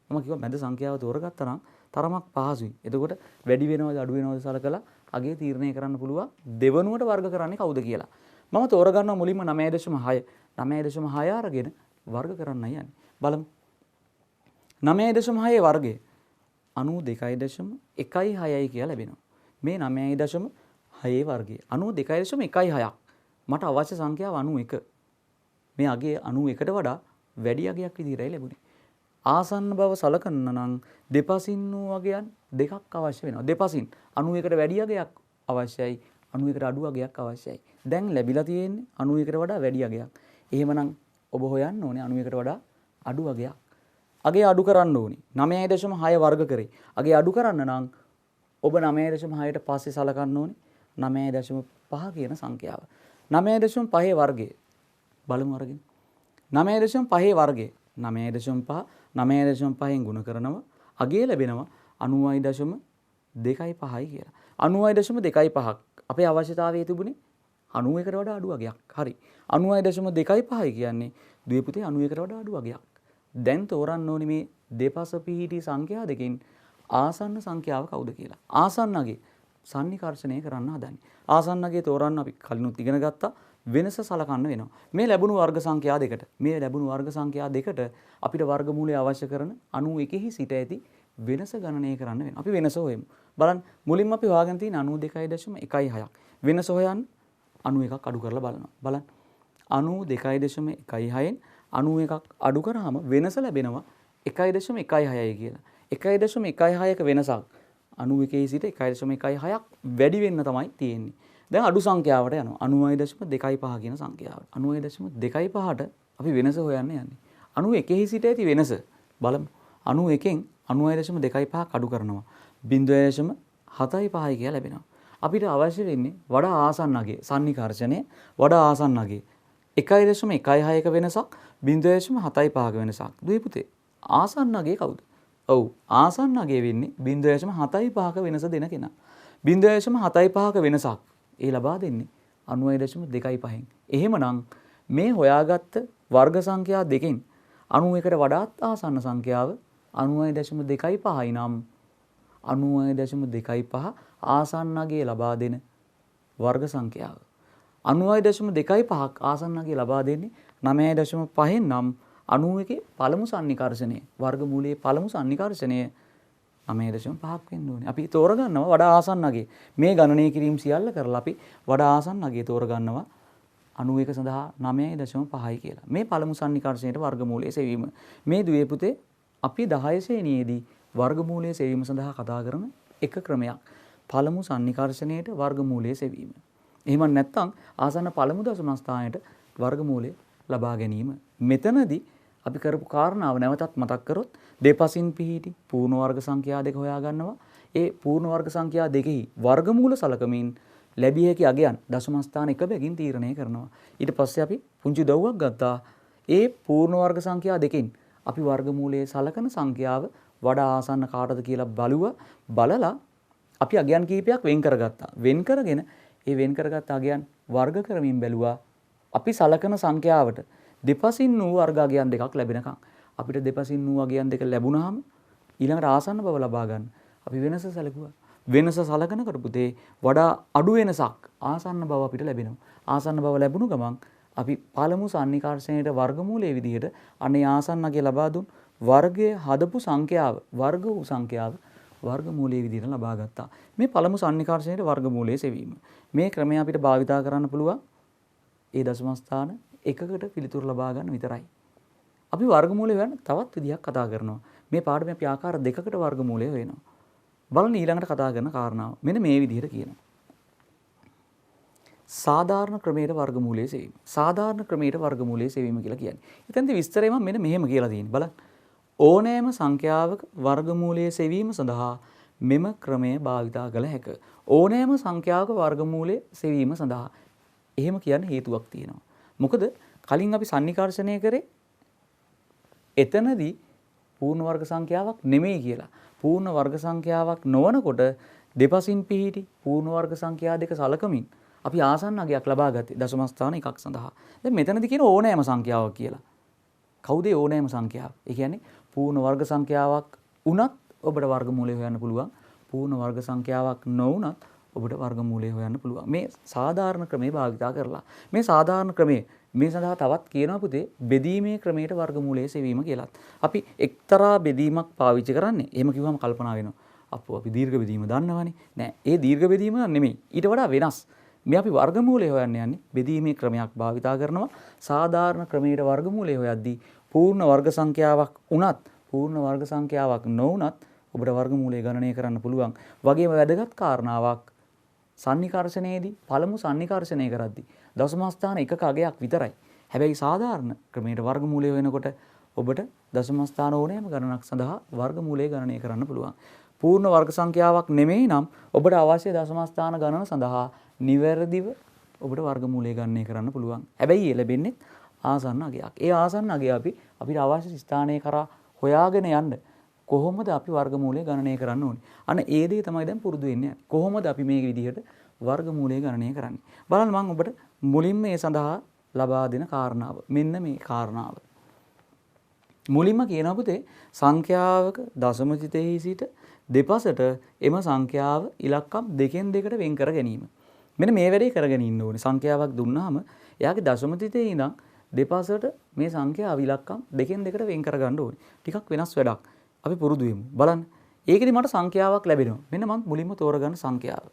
S1: මම කිව්වා මැද සංඛ්‍යාව තෝරගත්තා නම් තරමක් පහසුයි. එතකොට වැඩි වෙනවද අඩු වෙනවද සලකලා අගේ තීරණය කරන්න පුළුවන් දෙවනුවට වර්ග කරන්නේ කවුද කියලා. මම තෝරගන්නවා මුලින්ම 9.6. 9.6 අරගෙන වර්ග කරන්නයි යන්නේ. බලමු. 9.6 වර්ගය 92.16යි කියලා ලැබෙනවා. මේ 9.6 වර්ගය 92.16ක්. මට අවශ්‍ය සංඛ්‍යාව 91. මේ අගේ 91ට වඩා වැඩි අගයක් විදිහටයි ලැබුණේ. ආසන්න බව සලකන්න නම් දෙපසින් වූ අගයන් දෙකක් අවශ්‍ය වෙනවා. දෙපසින් 91ට වැඩි අගයක් අවශ්‍යයි. 91ට අඩු අගයක් අවශ්‍යයි. දැන් ලැබිලා තියෙන්නේ 91ට වඩා වැඩි අගයක්. එහෙමනම් ඔබ හොයන්න ඕනේ 91ට වඩා අඩු අගයක්. අගේ අඩු කරන්න ඕනේ. 9.6 වර්ග කරේ. අගේ අඩු කරන්න නම් ඔබ 9.6ට පස්සේ සලකන්න ඕනේ 9.5 කියන සංඛ්‍යාව. 9.5 වර්ගය බලමු අරගෙන. 9.5 වර්ගය 9.5 9.5න් ගුණ කරනවා අගේ ලැබෙනවා 90.25යි කියලා. 90.25ක් අපේ අවශ්‍යතාවයේ තිබුණේ 91ට වඩා අඩු අගයක්. හරි. 90.25යි කියන්නේ දුවේ පුතේ 91ට වඩා අඩු අගයක්. දැන් තෝරන්න ඕනේ මේ දෙපස පිහිටි සංඛ්‍යා දෙකෙන් ආසන්න සංඛ්‍යාව කවුද කියලා. ආසන්නගේ සන්නිකර්ෂණය කරන්න හදන්නේ. ආසන්නගේ තෝරන්න අපි කලිනුත් ඉගෙන ගත්තා. වෙනස සලකන්න වෙනවා. මේ ලැබුණු වර්ග සංඛ්‍යා දෙකට මේ ලැබුණු වර්ග සංඛ්‍යා දෙකට අපිට වර්ගමූලය අවශ්‍ය කරන 91 සිට ඇති වෙනස ගණනය කරන්න වෙනවා. අපි වෙනස හොයමු. බලන්න මුලින්ම අපි හොයාගෙන තියෙන 92.16ක්. වෙනස හොයන්න 91ක් අඩු කරලා බලනවා. බලන්න 92.16න් 91ක් අඩු කරාම වෙනස ලැබෙනවා 1.16යි කියලා. 1.16ක වෙනසක් 91 සිට 1.16ක් වැඩි වෙන්න තමයි තියෙන්නේ. දැන් අඩු සංඛ්‍යාවට යනවා 99.25 කියන සංඛ්‍යාවට. 99.25ට අපි වෙනස හොයන්න යන්නේ. 91 සිට ඇති වෙනස බලමු. 91න් 99.25ක් අඩු කරනවා 0.75 කියලා ලැබෙනවා. අපිට අවශ්‍ය වෙන්නේ වඩා ආසන්න අගේ සන්නිකර්ෂණය වඩා ආසන්න අගේ 1.16ක වෙනසක් 0.75ක වෙනසක්. දුවේ පුතේ ආසන්න අගේ කවුද? ඔව් ආසන්න අගේ වෙන්නේ 0.75ක වෙනස දෙන කෙනා. 0.75ක වෙනසක් ඒ ලබා දෙන්නේ 91.25න්. එහෙමනම් මේ හොයාගත්ත වර්ග සංඛ්‍යා දෙකෙන් 91ට වඩාත් ආසන්න සංඛ්‍යාව 99.25යි නම් 99.25 ආසන්නගේ ලබා දෙන වර්ග සංඛ්‍යාව. 99.25ක් ආසන්නගේ ලබා දෙන්නේ 9.5න් නම් 91 පළමු සන්නිකර්ෂණය වර්ගමූලයේ පළමු සන්නිකර්ෂණය 9.5ක් වෙන්න ඕනේ. අපි තෝරගන්නවා වඩා ආසන්නගේ. මේ ගණනය කිරීම සියල්ල කරලා අපි වඩා ආසන්නගේ තෝරගන්නවා 91 සඳහා 9.5යි කියලා. මේ පළමු සන්නිකර්ෂණයට වර්ගමූලයේ සෙවීම. මේ දුවේ පුතේ අපි 10 ශ්‍රේණියේදී වර්ගමූලයේ සෙවීම සඳහා කතා කරන එක ක්‍රමයක්. පළමු සන්නිකර්ෂණයට වර්ගමූලයේ සෙවීම. එහෙම නැත්නම් ආසන්න පළමු දශම ස්ථානයට වර්ගමූලය ලබා ගැනීම. මෙතනදී අපි කරපු කාරණාව නැවතත් මතක් කරොත් දෙපසින් පිහිටි පූර්ණ වර්ග සංඛ්‍යා දෙක හොයා ගන්නවා. ඒ පූර්ණ වර්ග සංඛ්‍යා දෙකෙහි වර්ගමූල සලකමින් ලැබිය හැකි අගයන් දශම ස්ථාන එක බැගින් තීරණය කරනවා. ඊට පස්සේ අපි පුංචි උදව්වක් ගත්තා. ඒ පූර්ණ වර්ග සංඛ්‍යා දෙකෙන් අපි වර්ගමූලයේ සලකන සංඛ්‍යාව වඩා ආසන්න කාටද කියලා බලලා අපි අගයන් කීපයක් වෙන් කරගත්තා. වෙන් කරගෙන ඒ වෙන් කරගත් අගයන් වර්ග කරමින් බැලුවා. අපි සලකන සංඛ්‍යාවට දෙපසින් වූ වර්ග අගයන් දෙකක් ලැබෙනකම් අපිට දෙපසින් වූ අගයන් දෙක ලැබුණාම ඊළඟට ආසන්න බව ලබා ගන්න අපි වෙනස සැලකුවා. වෙනස සලකනකොට පුතේ වඩා අඩු වෙනසක් ආසන්න බව අපිට ලැබෙනවා. ආසන්න බව ලැබුණු ගමන් අපි පළමු සන්නිකර්ෂණයට වර්ගමූලයේ විදිහට අනේ ආසන්නගේ ලබා දුන් වර්ගය හදපු සංඛ්‍යාව වර්ග වූ සංඛ්‍යාව වර්ගමූලයේ විදිහට ලබා ගත්තා. මේ පළමු සන්නිකර්ෂණයට වර්ගමූලයේ සෙවීම. මේ ක්‍රමය අපිට භාවිතා කරන්න පුළුවන් ඒ දශම ස්ථාන එකකට පිළිතුරු ලබා ගන්න විතරයි. අපි වර්ගමූලය හොයන්න තවත් විදිහක් කතා කරනවා. මේ පාඩමේ අපි ආකාර දෙකකට වර්ගමූලය හොයනවා. බලන්න ඊළඟට කතා කරන කාරණාව. මෙන්න මේ විදිහට කියනවා. සාධාරණ ක්‍රමයට වර්ගමූලයේ සෙවීම. සාධාරණ ක්‍රමයට වර්ගමූලයේ සෙවීම කියලා කියන්නේ. එතෙන්දී විස්තරය මම මෙන්න මෙහෙම කියලා තියෙන්නේ. බලන්න. ඕනෑම සංඛ්‍යාවක වර්ගමූලයේ සෙවීම සඳහා මෙම ක්‍රමය භාවිතා කළ හැක. ඕනෑම සංඛ්‍යාවක වර්ගමූලයේ සෙවීම සඳහා එහෙම කියන්නේ හේතුවක් තියෙනවා. මොකද කලින් අපි සන්නිකර්ෂණය කරේ එතනදී පූර්ණ වර්ග සංඛ්‍යාවක් නෙමෙයි කියලා. පූර්ණ වර්ග සංඛ්‍යාවක් නොවනකොට දෙපසින් පිහිටි පූර්ණ වර්ග සංඛ්‍යා දෙක සලකමින් අපි ආසන්න අගයක් ලබා ගත්තේ දශම ස්ථාන එකක් සඳහා. දැන් මෙතනදී කියන ඕනෑම සංඛ්‍යාවක් කියලා. කවුද ඕනෑම සංඛ්‍යාව? ඒ කියන්නේ පූර්ණ වර්ග සංඛ්‍යාවක් වුණත් ඔබට වර්ගමූලය හොයන්න පුළුවන්. පූර්ණ වර්ග සංඛ්‍යාවක් නොවුණත් ඔබට වර්ගමූලය හොයන්න පුළුවන්. මේ සාධාරණ ක්‍රමේ භාවිතා කරලා. මේ සාධාරණ ක්‍රමේ මේ සඳහා තවත් කියනවා පුතේ බෙදීමේ ක්‍රමයට වර්ගමූලයේ සෙවීම කියලාත්. අපි එක්තරා බෙදීමක් පාවිච්චි කරන්නේ. එහෙම කිව්වම කල්පනා වෙනවා. අපෝ අපි දීර්ඝ බෙදීම දන්නවනේ. නෑ, ඒ දීර්ඝ බෙදීම නෙමෙයි. ඊට වඩා වෙනස්. මේ අපි වර්ගමූලය හොයන්න යන්නේ බෙදීමේ ක්‍රමයක් භාවිතා කරනවා. සාධාරණ ක්‍රමයට වර්ගමූලය හොයද්දී පූර්ණ වර්ග සංඛ්‍යාවක් උනත් පූර්ණ වර්ග සංඛ්‍යාවක් නොඋනත් ඔබට වර්ගමූලය ගණනය කරන්න පුළුවන්. වගේම වැදගත් කාරණාවක් සන්නිකර්ෂණයේදී පළමු සන්නිකර්ෂණය කරද්දී දශම ස්ථාන එකක අගයක් විතරයි. හැබැයි සාධාරණ ක්‍රමයට වර්ගමූලය වෙනකොට ඔබට දශම ස්ථාන ඕනෑම ගණනක් සඳහා වර්ගමූලය ගණනය කරන්න පුළුවන්. පූර්ණ වර්ග සංඛ්‍යාවක් නෙමෙයි නම් ඔබට අවශ්‍ය දශම ස්ථාන ගණන සඳහා නිවැරදිව ඔබට වර්ගමූලය ගණනය කරන්න පුළුවන්. හැබැයි ඒ ලැබෙන්නේ ආසන්න අගයක්. ඒ ආසන්න අගය අපිට අවශ්‍ය ස්ථානයේ කරා හොයාගෙන යන්න කොහොමද අපි වර්ගමූලය ගණනය කරන්න ඕනේ? අන්න ඒ දේ තමයි දැන් පුරුදු වෙන්නේ. කොහොමද අපි මේ විදිහට වර්ගමූලය ගණනය කරන්නේ? බලන්න මම ඔබට මුලින්ම මේ සඳහා ලබා දෙන කාරණාව. මෙන්න මේ කාරණාව. මුලින්ම කියනවා පුතේ සංඛ්‍යාවක දශම චිතෙහි සිට දෙපසට එම සංඛ්‍යාව ඉලක්කම් දෙකෙන් දෙකට වෙන් කර ගැනීම. මෙන්න මේ වැඩේ කරගෙන ඉන්න ඕනේ. සංඛ්‍යාවක් දුන්නාම එයාගේ දශම චිතේ ඉඳන් දෙපසට මේ සංඛ්‍යාව ඉලක්කම් දෙකෙන් දෙකට වෙන් කර ගන්න ඕනේ. ටිකක් වෙනස් වැඩක්. අපි පුරුදු වෙමු. බලන්න. ඒකෙදි මට සංඛ්‍යාවක් ලැබෙනවා. මෙන්න මම මුලින්ම තෝරගන්න සංඛ්‍යාව.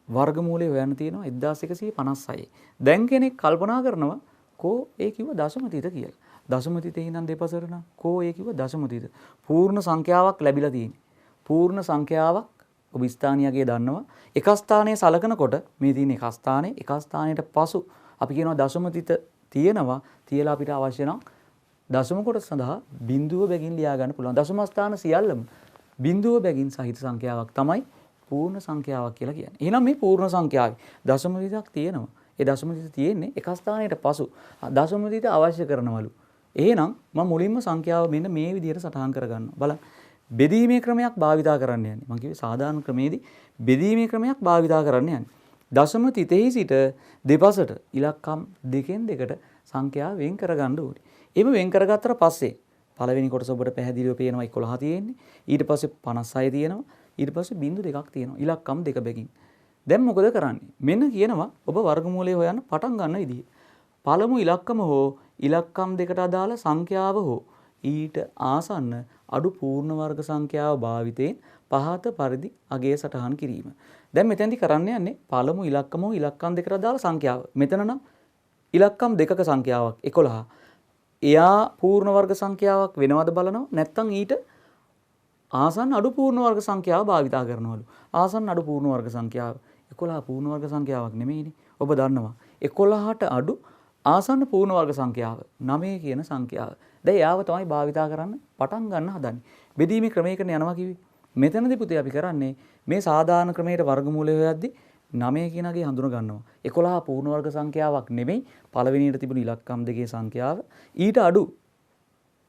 S1: වර්ගමූලය හොයන්න තියෙනවා 1156. දැන් කෙනෙක් කල්පනා කරනවා කෝ ඒ කිව්ව දශම තිත කියලා. දශම තිතේ ඉඳන් දෙපසට නම් කෝ ඒ කිව්ව දශම තිත. පූර්ණ සංඛ්‍යාවක් ලැබිලා තියෙන්නේ. පූර්ණ සංඛ්‍යාවක් ඔබ ස්ථානියගේ දන්නවා. එක ස්ථානයේ සලකනකොට මේ තියෙන එක ස්ථානයේ එක ස්ථානයට පසු අපි කියනවා දශම තිත තියෙනවා. තියලා අපිට අවශ්‍ය නම් දශම කොටස සඳහා බිඳුව බැගින් ලියා ගන්න පුළුවන්. දශම ස්ථාන සියල්ලම බිඳුව බැගින් සහිත සංඛ්‍යාවක් තමයි පූර්ණ සංඛ්‍යාවක් කියලා කියන්නේ. එහෙනම් මේ පූර්ණ සංඛ්‍යාවේ දශම තිතක් තියෙනවා. ඒ දශම තිත තියෙන්නේ එක ස්ථානයකට පසු දශම තිත අවශ්‍ය කරනවලු. එහෙනම් මම මුලින්ම සංඛ්‍යාව මෙන්න මේ විදිහට සටහන් කරගන්නවා. බලන්න. බෙදීමේ ක්‍රමයක් භාවිතා කරන්න යන්නේ. මම කිව්වේ සාධාරණ ක්‍රමේදී බෙදීමේ ක්‍රමයක් භාවිතා කරන්න යන්නේ. දශම තිතෙහි සිට දෙපසට ඉලක්කම් දෙකෙන් දෙකට සංඛ්‍යාව වෙන් කරගන්න ඕනේ. එහෙම වෙන් කරගත්තට පස්සේ පළවෙනි කොටස ඔබට පැහැදිලිව පේනවා 11 තියෙන්නේ. ඊට පස්සේ 56 තියෙනවා. ඊට පස්සේ බිංදු දෙකක් තියෙනවා. ඉලක්කම් දෙක බැගින්. දැන් මොකද කරන්නේ? මෙන්න කියනවා ඔබ වර්ගමූලය හොයන්න පටන් ගන්න විදිය. පළමු ඉලක්කම හෝ ඉලක්කම් දෙකට අදාළ සංඛ්‍යාව හෝ ඊට ආසන්න අඩු පූර්ණ වර්ග සංඛ්‍යාව භාවිතයෙන් පහත පරිදි අගය සටහන් කිරීම. දැන් මෙතෙන්දි කරන්න යන්නේ පළමු ඉලක්කම හෝ ඉලක්කම් දෙකට අදාළ සංඛ්‍යාව. මෙතන නම් ඉලක්කම් දෙකක සංඛ්‍යාවක් 11. එයා පූර්ණ වර්ග සංඛ්‍යාවක් වෙනවද බලනවා. නැත්නම් ඊට ආසන්න අඩු පූර්ණ වර්ග සංඛ්‍යාව භාවිතා කරනවලු. ආසන්න අඩු පූර්ණ වර්ග සංඛ්‍යාව 11 පූර්ණ වර්ග සංඛ්‍යාවක් නෙමෙයිනේ. ඔබ දන්නවා 11ට අඩු ආසන්න පූර්ණ වර්ග සංඛ්‍යාව 9 කියන සංඛ්‍යාව. දැන් යාව තමයි භාවිතා කරන්න පටන් ගන්න හදන්නේ. බෙදීමේ ක්‍රමයකට යනවා කිව්වේ. මෙතනදී පුතේ අපි කරන්නේ මේ සාධාරණ ක්‍රමයට වර්ගමූලය හොයද්දී 9 කියන අගේ හඳුන ගන්නවා. 11 පූර්ණ වර්ග සංඛ්‍යාවක් නෙමෙයි පළවෙනියට තිබුණු ඉලක්කම් දෙකේ සංඛ්‍යාව.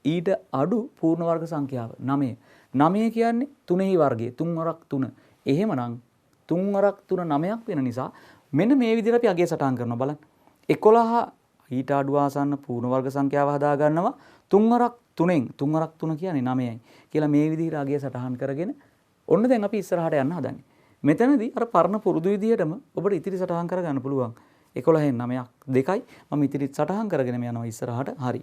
S1: ඊට අඩු පූර්ණ වර්ග සංඛ්‍යාව 9. 9 කියන්නේ 3 වර්ගයේ 3 වරක් 3. එහෙමනම් 3 වරක් 3 9ක් වෙන නිසා මෙන්න මේ විදිහට අපි අගය සටහන් කරනවා බලන්න. 11 ඊට අඩු ආසන්න පූර්ණ වර්ග සංඛ්‍යාව හදා ගන්නවා 3 වරක් 3න් 3 වරක් 3 කියන්නේ 9යි කියලා මේ විදිහට අගය සටහන් කරගෙන ඔන්න දැන් අපි ඉස්සරහට යන්න හදන්නේ. මෙතනදී අර පරණ පුරුදු විදියටම ඔබට ඉතිරි සටහන් කරගන්න පුළුවන්. 11න් 9ක් 2යි මම ඉතිරි සටහන් කරගෙන යනවා ඉස්සරහට. හරි.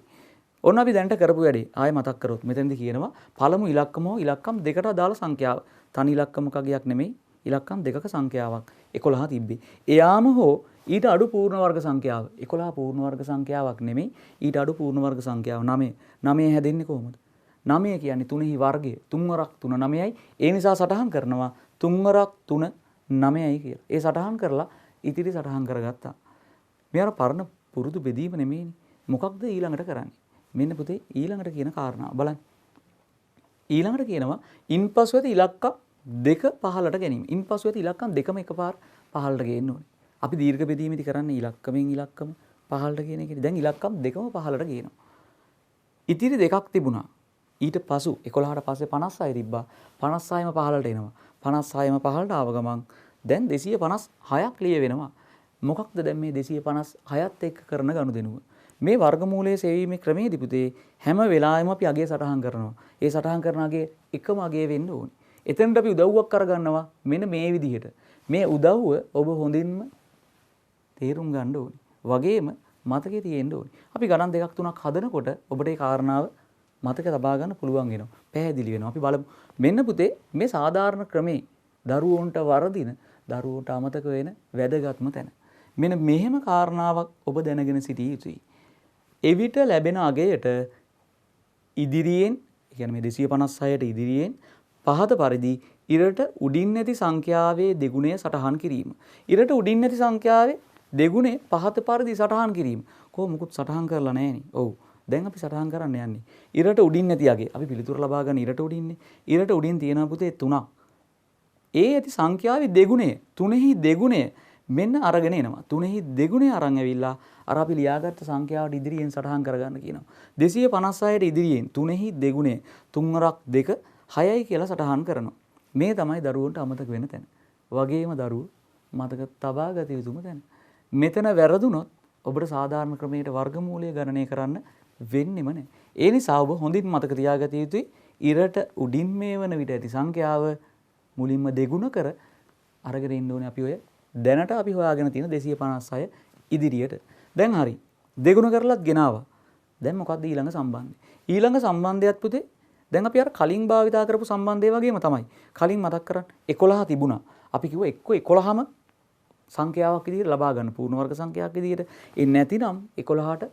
S1: ඔන්න අපි දැන්ට කරපු වැඩේ ආයෙ මතක් කරොත් මෙතනදී කියනවා පළමු ඉලක්කම හෝ ඉලක්කම් දෙකට අදාළ සංඛ්‍යාව. තනි ඉලක්කමක ගයක් නෙමෙයි ඉලක්කම් දෙකක සංඛ්‍යාවක් 11 තිබ්බේ. එයාම හෝ ඊට අඩු පූර්ණ වර්ග සංඛ්‍යාව 11 පූර්ණ වර්ග සංඛ්‍යාවක් නෙමෙයි ඊට අඩු පූර්ණ වර්ග සංඛ්‍යාව 9. 9 හැදෙන්නේ කොහොමද? 9 කියන්නේ 3හි වර්ගය. 3 වරක් 3 9යි. ඒ නිසා සටහන් කරනවා 3 වරක් 3 9යි කියලා. ඒ සටහන් කරලා ඉතිරි සටහන් කරගත්තා. මේ අර පරණ පුරුදු බෙදීම නෙමෙයිනේ. මොකක්ද ඊළඟට කරන්නේ? මෙන්න පුතේ ඊළඟට කියන කාරණා බලන්න. ඊළඟට කියනවා ඉන්පසු ඇති ඉලක්කම් දෙක පහළට ගැනීම. ඉන්පසු ඇති ඉලක්කම් දෙකම එකපාර පහළට ගේන්න ඕනේ. අපි දීර්ඝ බෙදීමේදී කරන්නේ ඉලක්කමෙන් ඉලක්කම පහළට කියන එකනේ. දැන් ඉලක්කම් දෙකම පහළට ගේනවා. ඉතිරි දෙකක් තිබුණා. ඊට පසු 11ට පස්සේ 56 තිබ්බා. 56ම පහළට එනවා. 56ම පහළට ආව ගමන් දැන් 256ක් ලිය වෙනවා. මොකක්ද දැන් මේ 256ත් එක්ක කරන ගනුදෙනුව? මේ වර්ගමූලයේ සෙවීමේ ක්‍රමයේදී පුතේ හැම වෙලාවෙම අපි අගය සටහන් කරනවා. ඒ සටහන් කරන අගය එකම අගය වෙන්න ඕනේ. එතනට අපි උදව්වක් කරගන්නවා මෙන්න මේ විදිහට. මේ උදව්ව ඔබ හොඳින්ම තේරුම් ගන්න ඕනේ. වගේම මතකේ තියෙන්න ඕනේ. අපි ගණන් දෙකක් තුනක් හදනකොට ඔබට ඒ කාරණාව මතක තබා ගන්න පුළුවන් වෙනවා. පැහැදිලි වෙනවා. අපි බලමු. මෙන්න පුතේ මේ සාධාරණ ක්‍රමේ දරුවන්ට වරදින දරුවන්ට අමතක වෙන වැදගත්ම තැන. මෙන්න මෙහෙම කාරණාවක් ඔබ දැනගෙන සිටිය යුතුයි. එවිට ලැබෙන අගයට ඉදිරියෙන් කියන්නේ මේ 256ට ඉදිරියෙන් පහත පරිදි ඉරට උඩින් නැති සංඛ්‍යාවේ දෙගුණය සටහන් කිරීම. ඉරට උඩින් නැති සංඛ්‍යාවේ දෙගුණේ පහත පරිදි සටහන් කිරීම. කොහොම මුකුත් සටහන් කරලා නැහෙනි. ඔව්. දැන් අපි සටහන් කරන්න යන්නේ. ඉරට උඩින් නැති අගේ. අපි පිළිතුර ලබා ගන්න ඉරට උඩින්නේ. ඉරට උඩින් තියෙනවා පුතේ 3ක්. ඒ ඇති සංඛ්‍යාවේ දෙගුණය 3හි දෙගුණය මෙන්න අරගෙන එනවා. 3හි දෙගුණය අරන් ඇවිල්ලා අර අපි ලියාගත්ත සංඛ්‍යාවට ඉදිරියෙන් සටහන් කරගන්න කියනවා. 256ට ඉදිරියෙන් 3හි දෙගුණය 3 වරක් 2 6යි කියලා සටහන් කරනවා. මේ තමයි දරුවන්ට අමතක වෙන තැන. වගේම දරුවෝ මතක තබා ගත යුතුම තැන. මෙතන වැරදුනොත් ඔබට සාධාරණ ක්‍රමයට වර්ගමූලය ගණනය කරන්න වෙන්නෙම නැහැ. ඒ නිසා ඔබ හොඳින් මතක තියාගත යුතුයි ඉරට උඩින් මේ වන විට ඇති සංඛ්‍යාව මුලින්ම දෙගුණ කර අරගෙන ඉන්න ඕනේ අපි ඔය දැනට අපි හොයාගෙන තියෙන 256 ඉදිරියට. දැන් හරි. දෙගුණ කරලත් ගෙනාවා. දැන් මොකක්ද ඊළඟ සම්බන්ධය? ඊළඟ සම්බන්ධයත් පුතේ දැන් අපි අර කලින් භාවිතා කරපු සම්බන්ධය වගේම තමයි. කලින් මතක් කරන්න 11 තිබුණා. අපි කිව්වා එක්ක 11ම සංඛ්‍යාවක් විදිහට ලබා ගන්න පූර්ණ වර්ග සංඛ්‍යාවක් විදිහට. ඒ නැතිනම් 11ට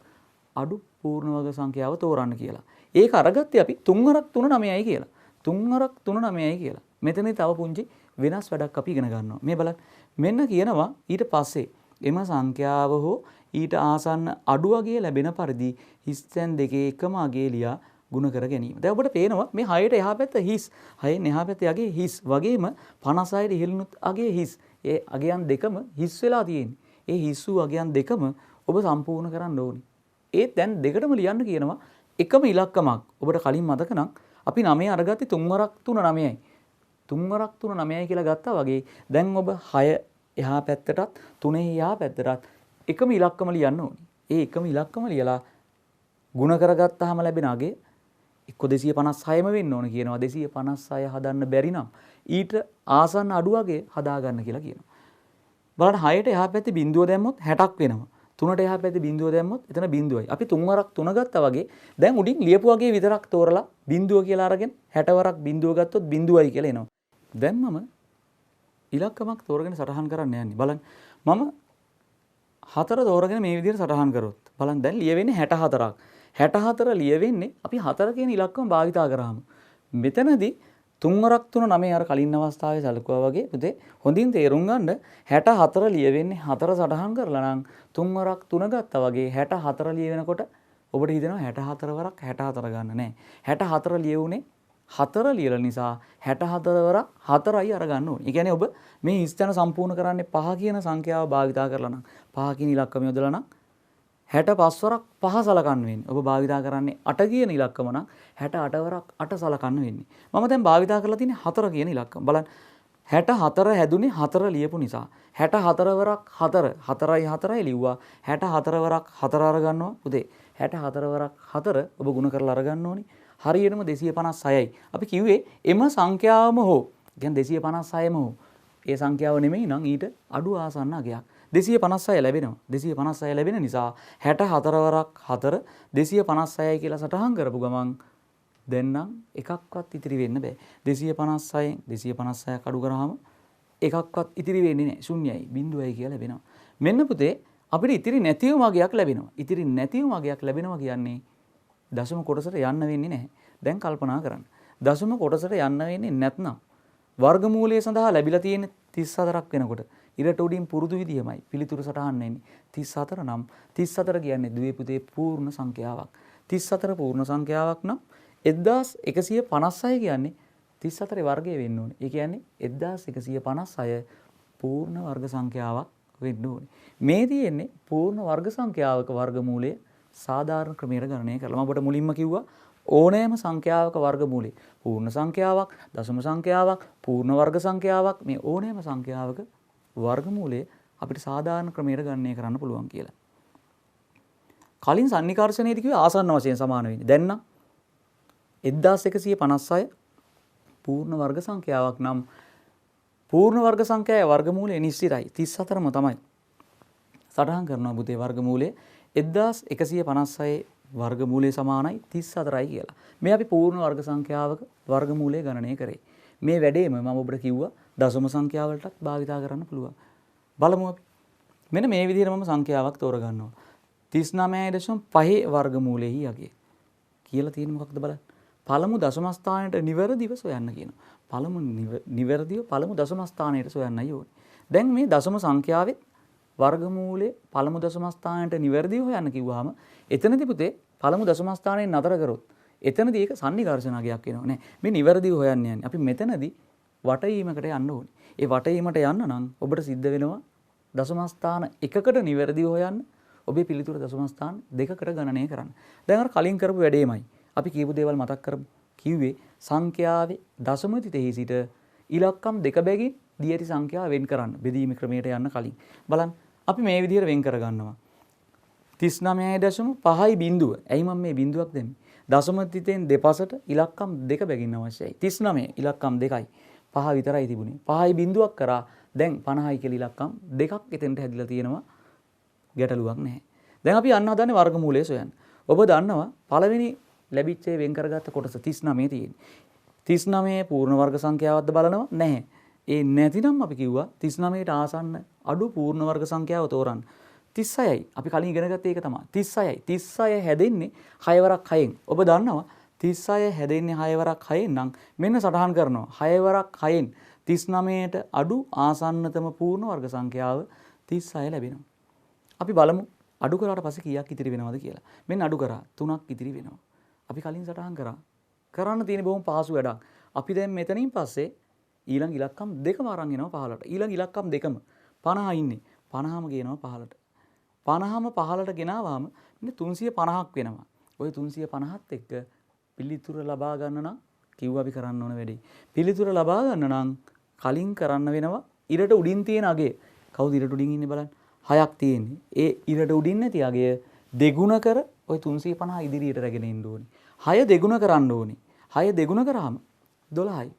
S1: අඩු පූර්ණ වර්ග සංඛ්‍යාව තෝරන්න කියලා. ඒක අරගත්තේ අපි 3 වරක් 3 9යි කියලා. 3 වරක් 3 9යි කියලා. මෙතනදී තව පුංචි වෙනස් වැඩක් අපි ඉගෙන ගන්නවා. මේ බලන්න. මෙන්න කියනවා ඊට පස්සේ එම සංඛ්‍යාව හෝ ඊට ආසන්න අඩු අගය ලැබෙන පරිදි හිස්තැන් දෙකේ එකම අගය ලියා ගුණ කර ගැනීම. දැන් ඔබට පේනවා මේ 6ට එහා පැත්ත හිස්, 6න් එහා පැත්තේ අගය හිස්. වගේම 56ට ඉහළිනුත් අගය හිස්. ඒ අගයන් දෙකම හිස් වෙලා තියෙන්නේ. ඒ හිස් වූ අගයන් දෙකම ඔබ සම්පූර්ණ කරන්න ඕනේ. ඒත් දැන් දෙකටම ලියන්න කියනවා එකම ඉලක්කමක්. ඔබට කලින් මතක නම් අපි 9 අරගත්තේ 3 වරක් 3 9යි. 3 වරක් 3 9යි කියලා ගත්තා වගේ දැන් ඔබ 6 එහා පැත්තටත් 3 එහා පැත්තටත් එකම ඉලක්කම ලියන්න ඕනේ. ඒ එකම ඉලක්කම ලියලා ಗುಣ කරගත්තාම ලැබෙන අගේ එක්ක 256ම වෙන්න ඕන කියනවා. 256 හදන්න බැරි නම් ඊට ආසන්න අඩු අගේ හදාගන්න කියලා කියනවා. බලන්න 6ට එහා පැත්තේ බිඳුව දැම්මොත් 60ක් වෙනවා. 3ට එහා පැත්තේ බිඳුව දැම්මොත් එතන බිඳුවයි. අපි 3 වරක් 3 ගත්තා වගේ දැන් උඩින් ලියපු වගේ විතරක් තෝරලා බිඳුව කියලා අරගෙන 60 වරක් බිඳුව ගත්තොත් බිඳුවයි කියලා එනවා. දැන් මම ඉලක්කමක් තෝරගෙන සටහන් කරන්න යන්නේ. බලන්න මම 4 තෝරගෙන මේ විදිහට සටහන් කරොත් බලන්න දැන් ලියවෙන්නේ 64ක්. 64 ලියවෙන්නේ අපි 4 කියන ඉලක්කම භාවිතා කරාම. මෙතනදී 3 වරක් 3 9 අර කලින් අවස්ථාවේ සැලකුවා වගේ පුතේ හොඳින් තේරුම් ගන්න 64 ලියවෙන්නේ 4 සටහන් කරලා නම් 3 වරක් 3 ගත්තා වගේ 64 ලියවෙනකොට ඔබට හිතෙනවා 64 වරක් 64 ගන්න නෑ. 64 ලියුනේ 4 ලියලා නිසා 64 වරක් 4යි අරගන්න ඕනේ. ඒ කියන්නේ ඔබ මේ හිස්තැන සම්පූර්ණ කරන්නේ 5 කියන සංඛ්‍යාව භාවිතා කරලා නම් 5 කියන ඉලක්කම යොදලා නම් 65 වරක් 5 සලකන්න වෙන්නේ. ඔබ භාවිතා කරන්නේ 8 කියන ඉලක්කම නම් 68 වරක් 8 සලකන්න වෙන්නේ. මම දැන් භාවිතා කරලා තියෙන්නේ 4 කියන ඉලක්කම. බලන්න 64 හැදුනේ 4 ලියපු නිසා. 64 වරක් 4 4යි 4යි ලිව්වා. 64 වරක් 4 අරගන්නවා. පුතේ 64 වරක් 4 ඔබ ගුණ කරලා අරගන්න ඕනේ. හරියටම 256යි. අපි කිව්වේ එම සංඛ්‍යාවම හෝ කියන්නේ 256ම ඒ සංඛ්‍යාව නෙමෙයි නම් ඊට අඩු ආසන්න අගයක්. 256 ලැබෙනවා. 256 ලැබෙන නිසා 64 වරක් 4 256යි කියලා සටහන් කරපු ගමන් දැන් නම් එකක්වත් ඉතිරි වෙන්න බෑ. 256න් 256ක් අඩු කරාම එකක්වත් ඉතිරි වෙන්නේ නැහැ. ශුන්‍යයි, බිඳුවයි කියලා ලැබෙනවා. මෙන්න පුතේ අපිට ඉතිරි නැතිවම අගයක් ලැබෙනවා. ඉතිරි නැතිවම අගයක් ලැබෙනවා කියන්නේ දශම කොටසට යන්න වෙන්නේ නැහැ. දැන් කල්පනා කරන්න. දශම කොටසට යන්න වෙන්නේ නැත්නම් වර්ගමූලය සඳහා ලැබිලා තියෙන 34ක් වෙනකොට ඉරට උඩින් පුරුදු විදියමයි පිළිතුරු සටහන් වෙන්නේ 34 නම් 34 කියන්නේ දුවේ පුතේ පූර්ණ සංඛ්‍යාවක්. 34 පූර්ණ සංඛ්‍යාවක් නම් 1156 කියන්නේ 34 වර්ගය වෙන්න ඕනේ. ඒ කියන්නේ 1156 පූර්ණ වර්ග සංඛ්‍යාවක් වෙන්න ඕනේ. මේ තියෙන්නේ පූර්ණ වර්ග සංඛ්‍යාවක වර්ගමූලය සාධාරණ ක්‍රමයට ගණනය කරලා. මම ඔබට මුලින්ම කිව්වා ඕනෑම සංඛ්‍යාවක වර්ගමූලය පූර්ණ සංඛ්‍යාවක්, දශම සංඛ්‍යාවක්, පූර්ණ වර්ග සංඛ්‍යාවක් මේ ඕනෑම සංඛ්‍යාවක වර්ගමූලය අපිට සාධාරණ ක්‍රමයට ගණනය කරන්න පුළුවන් කියලා. කලින් සන්නිකර්ෂණයේදී කිව්වේ ආසන්න වශයෙන් සමාන වෙන්නේ. දැන් නම් 1156 පූර්ණ වර්ග සංඛ්‍යාවක් නම් පූර්ණ වර්ග සංඛ්‍යාවේ වර්ගමූලය නිශ්චිතයි 34ම තමයි. සටහන් කරනවා පුතේ වර්ගමූලය 1156 වර්ගමූලය සමානයි 34යි කියලා. මේ අපි පූර්ණ වර්ග සංඛ්‍යාවක වර්ගමූලය ගණනය කරේ. මේ වැඩේම මම ඔබට කිව්වා දශම සංඛ්‍යාවලටත් භාවිතා කරන්න පුළුවන්. බලමු අපි. මෙන්න මේ විදිහට මම සංඛ්‍යාවක් තෝරගන්නවා. 39.5 වර්ගමූලෙහි අගය. කියලා තියෙන්නේ මොකක්ද බලන්න. පළමු දශම ස්ථානයට නිවැරදිව සොයන්න කියනවා. පළමු නිවැරදිව පළමු දශම ස්ථානයට සොයන්නයි ඕනේ. දැන් මේ දශම සංඛ්‍යාවේ වර්ගමූලයේ පළමු දශම ස්ථානයට නිවැරදිව හොයන්න කිව්වහම එතනදී පුතේ පළමු දශම ස්ථානයෙන් නතර කරොත් එතනදී ඒක සන්නිකර්ෂණයක් වෙනවා නේ. මේ නිවැරදිව හොයන්න යන්නේ. අපි මෙතනදී වටවීමකට යන්න ඕනේ. ඒ වටවීමට යන්න නම් ඔබට සිද්ධ වෙනවා දශම ස්ථාන එකකට නිවැරදිව හොයන්න. ඔබේ පිළිතුර දශම ස්ථාන දෙකකට ගණනය කරන්න. දැන් අර කලින් කරපු වැඩේමයි. අපි කියපු දේවල් මතක් කරමු. කිව්වේ සංඛ්‍යාවේ දශම තිතෙහි සිට ඉලක්කම් දෙක බැගින් දී ඇති සංඛ්‍යාව වෙන් කරන්න. බෙදීමේ ක්‍රමයට යන්න කලින්. බලන්න අපි මේ විදිහට වෙන් කරගන්නවා. 39.5යි බිඳුව. ඇයි මම මේ බිඳුවක් දෙන්නේ? දශම තිතෙන් දෙපසට ඉලක්කම් දෙක බැගින්න අවශ්‍යයි. 39 ඉලක්කම් දෙකයි. 5 විතරයි තිබුණේ. 5යි බිඳුවක් කරා දැන් 50යි කියලා ඉලක්කම් දෙකක් එතෙන්ට හැදිලා තියෙනවා. ගැටලුවක් නැහැ. දැන් අපි යන්න හදන්නේ වර්ගමූලය සොයන්න. ඔබ දන්නවා පළවෙනි ලැබිච්ච වෙන් කරගත්ත කොටස 39 තියෙන්නේ. 39 පූර්ණ වර්ග සංඛ්‍යාවක්ද බලනවා? නැහැ. ඒ නැතිනම් අපි කිව්වා 39ට ආසන්න අඩු පූර්ණ වර්ග සංඛ්‍යාව තෝරන්න. 36යි. අපි කලින් ඉගෙන ගත්තේ ඒක තමයි. 36යි. 36 හැදෙන්නේ 6 වරක් 6න්. ඔබ දන්නවා 36 හැදෙන්නේ 6 වරක් 6න් නම් මෙන්න සටහන් කරනවා. 6 වරක් 6න් 39ට අඩු ආසන්නතම පූර්ණ වර්ග සංඛ්‍යාව 36 ලැබෙනවා. අපි බලමු අඩු කරාට පස්සේ කීයක් ඉතිරි වෙනවද කියලා. මෙන්න අඩු කරා 3ක් ඉතිරි වෙනවා. අපි කලින් සටහන් කරා. කරන්න තියෙන බොහොම පහසු වැඩක්. අපි දැන් මෙතනින් පස්සේ ඊළඟ ඉලක්කම් දෙකම අරන් එනවා 15ට. ඊළඟ ඉලක්කම් දෙකම 50 ඉන්නේ. 50ම ගේනවා 15ට. 50ම 15ට ගෙනාවාම ඉන්නේ 350ක් වෙනවා. ওই 350ත් එක්ක පිළිතුර ලබා ගන්න නම් කිව්වා අපි කරන්න ඕන වැඩේ. පිළිතුර ලබා ගන්න නම් කලින් කරන්න වෙනවා ඉරට උඩින් තියෙන අගය. කවුද ඉරට උඩින් ඉන්නේ බලන්න. 6ක් තියෙන්නේ. ඒ ඉරට උඩින් නැති අගය දෙගුණ කර ওই 350 ඉදිරියට රැගෙන එන්න ඕනේ. 6 දෙගුණ කරන්න ඕනේ. 6 දෙගුණ කරාම 12යි.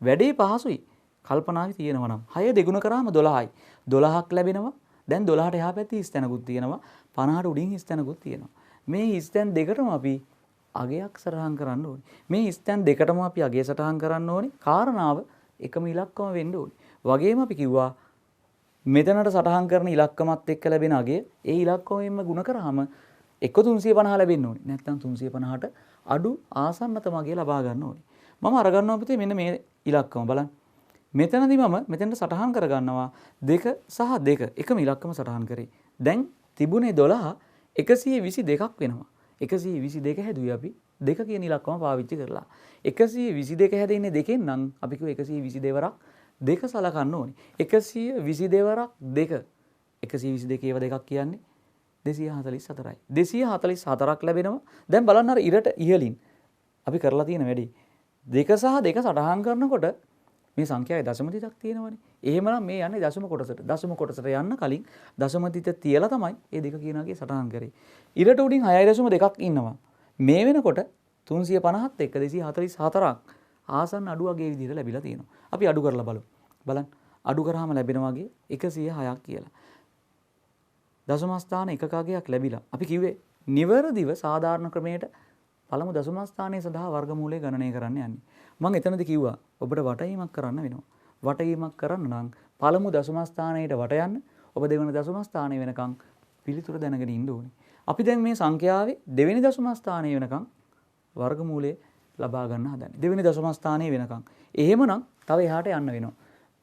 S1: වැඩේ පහසුයි. කල්පනාවේ තියෙනවා නම් 6 දෙගුණ කරාම 12යි. 12ක් ලැබෙනවා. දැන් 12ට එහා පැත්තේ හිස් තැනකුත් තියෙනවා. 50ට උඩින් හිස් තැනකුත් තියෙනවා. මේ හිස් තැන් දෙකටම අපි අගයක් සටහන් කරන්න ඕනේ. මේ හිස් තැන් දෙකටම අපි අගය සටහන් කරන්න ඕනේ. කාරණාව එකම ඉලක්කම වෙන්න ඕනේ. වගේම අපි කිව්වා මෙතනට සටහන් කරන ඉලක්කමත් එක්ක ලැබෙන අගය ඒ ඉලක්කමෙන්ම ගුණ කරාම එක 350 ලැබෙන්න ඕනේ. නැත්නම් 350ට අඩු ආසන්නතම අගය ලබා ගන්න ඕනේ. මම අරගන්නවා පුතේ මෙන්න මේ ඉලක්කම බලන්න. මෙතනදී මම මෙතෙන්ට සටහන් කරගන්නවා 2 සහ 2 එකම ඉලක්කම සටහන් කරේ. දැන් තිබුණේ 12 122ක් වෙනවා. 122 හැදුවේ අපි 2 කියන ඉලක්කම පාවිච්චි කරලා. 122 හැදෙන්නේ දෙකෙන් නම් අපි කිව්ව 122 වරක් 2 සලකන්න ඕනේ. 122 වරක් 2 122 ඒව දෙකක් කියන්නේ 244යි. 244ක් ලැබෙනවා. දැන් බලන්න අර ඉරට ඉහලින් අපි කරලා තියෙන වැඩේ. 2 සහ 2 සටහන් කරනකොට මේ සංඛ්‍යාවේ දශම තිතක් තියෙනවනේ. එහෙමනම් මේ යන්නේ දශම කොටසට. දශම කොටසට යන්න කලින් දශම තිත තියලා තමයි මේ දෙක කියනාගේ සටහන් කරේ. ඉරට උඩින් 6.2ක් ඉන්නවා. මේ වෙනකොට 350ත් එක්ක 244ක් ආසන්න අඩුවගේ විදිහට ලැබිලා තියෙනවා. අපි අඩු කරලා බලමු. බලන්න අඩු කරාම ලැබෙනවා වගේ 106ක් කියලා. දශම ස්ථාන එකක අගයක් ලැබිලා. අපි කිව්වේ නිවැරදිව සාධාරණ ක්‍රමයට පළමු දශම ස්ථානයේ සඳහා වර්ගමූලය ගණනය කරන්න යන්නේ. මම එතනදී කිව්වා ඔබට වටවීමක් කරන්න වෙනවා. වටවීමක් කරන්න නම් පළමු දශම ස්ථානයට වට යන්න ඔබ දෙවන දශම ස්ථානය වෙනකන් පිළිතුර දැනගෙන ඉන්න ඕනේ. අපි දැන් මේ සංඛ්‍යාවේ දෙවෙනි දශම ස්ථානය වෙනකන් වර්ගමූලය ලබා ගන්න හදන්නේ. දෙවෙනි දශම ස්ථානය වෙනකන්. එහෙමනම් තව එහාට යන්න වෙනවා.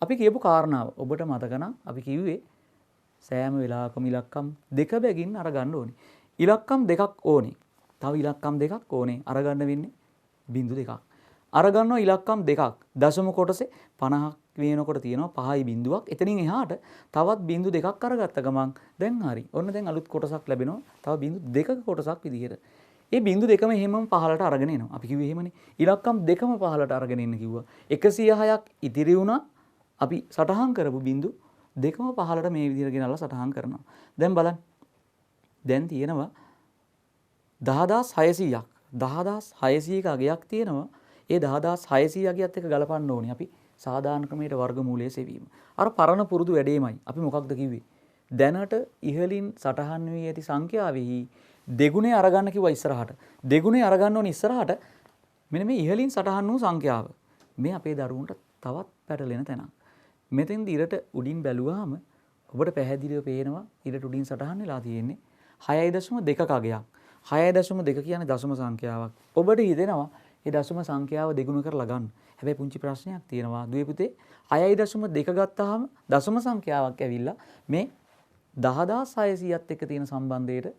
S1: අපි කියපු කාරණාව ඔබට මතක නම් අපි කිව්වේ සෑම වෙලාවකම ඉලක්කම් දෙක බැගින් අරගන්න ඕනේ. ඉලක්කම් දෙකක් ඕනේ. තව ඉලක්කම් දෙකක් ඕනේ. අරගන්න වෙන්නේ බිංදු දෙකක්. අරගන්නවා ඉලක්කම් දෙකක්. දශම කොටසේ 50ක් වෙනකොට තියෙනවා 5යි බිංදුවක්. එතනින් එහාට තවත් බිංදු දෙකක් අරගත්ත ගමන් දැන් හරි. ඔන්න දැන් අලුත් කොටසක් ලැබෙනවා. තව බිංදු දෙකක කොටසක් විදිහට. ඒ බිංදු දෙකම එහෙමම පහලට අරගෙන එනවා. අපි කිව්වේ එහෙමනේ. ඉලක්කම් දෙකම පහලට අරගෙන එන්න කිව්වා. 106ක් ඉතිරි වුණා. අපි සටහන් කරපු බිංදු දෙකම පහලට මේ විදිහට ගෙනල්ලා සටහන් කරනවා. දැන් බලන්න. දැන් තියෙනවා 10600ක්. 10600ක අගයක් තියෙනවා. ඒ 10600 අගයත් එක්ක ගලපන්න ඕනේ අපි සාධාරණ ක්‍රමයට වර්ගමූලය සෙවීම. අර පරණ පුරුදු වැඩේමයි. අපි මොකක්ද කිව්වේ? දැනට ඉහළින් සටහන් වී ඇති සංඛ්‍යාවෙහි දෙගුණේ අරගන්න කිව්වා ඉස්සරහට. දෙගුණේ අරගන්න ඕනේ ඉස්සරහට. මෙන්න මේ ඉහළින් සටහන් වූ සංඛ්‍යාව. මේ අපේ දරුවන්ට තවත් පැටලෙන තැනක්. මෙතෙන්ද ඉරට උඩින් බැලුවාම ඔබට පැහැදිලිව පේනවා ඉරට උඩින් සටහන් වෙලා තියෙන්නේ 6.2ක අගයක්. 6.2 කියන්නේ දශම සංඛ්‍යාවක්. ඔබට හිතෙනවා ඒ දශම සංඛ්‍යාව දෙගුණ කරලා ගන්න. හැබැයි පුංචි ප්‍රශ්නයක් තියෙනවා. දුවේ පුතේ 6.2 ගත්තාම දශම සංඛ්‍යාවක් ඇවිල්ලා මේ 10600ත් එක්ක තියෙන සම්බන්ධයට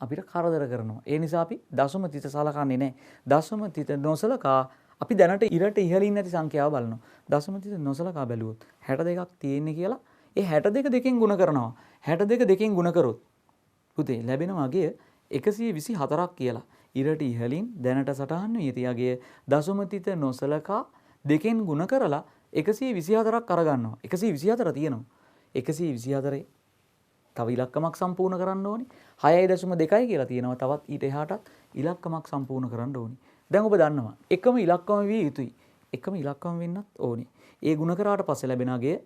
S1: අපිට කරදර කරනවා. ඒ නිසා අපි දශම තිත සලකන්නේ නැහැ. දශම තිත නොසලකා අපි දැනට ඉරට ඉහළින් නැති සංඛ්‍යාව බලනවා. දශම තිත නොසලකා බැලුවොත් 62ක් තියෙන්නේ කියලා ඒ 62 දෙකෙන් ගුණ කරනවා. 62 දෙකෙන් ගුණ කරොත් පුතේ ලැබෙන අගය 124ක් කියලා. ඉරට ඉහළින් දැනට සටහන් වී ඇති අගය දශම තිත නොසලකා දෙකෙන් ගුණ කරලා 124ක් අරගන්නවා. 124 තියෙනවා. 124 තව ඉලක්කමක් සම්පූර්ණ කරන්න ඕනේ. 6.2යි කියලා තියෙනවා. තවත් ඊට එහාටත් ඉලක්කමක් සම්පූර්ණ කරන්න ඕනේ. දැන් ඔබ දන්නවා එකම ඉලක්කම විය යුතුයි. එකම ඉලක්කම වෙන්නත් ඕනේ. ඒ ගුණ කරාට පස්සේ ලැබෙන අගය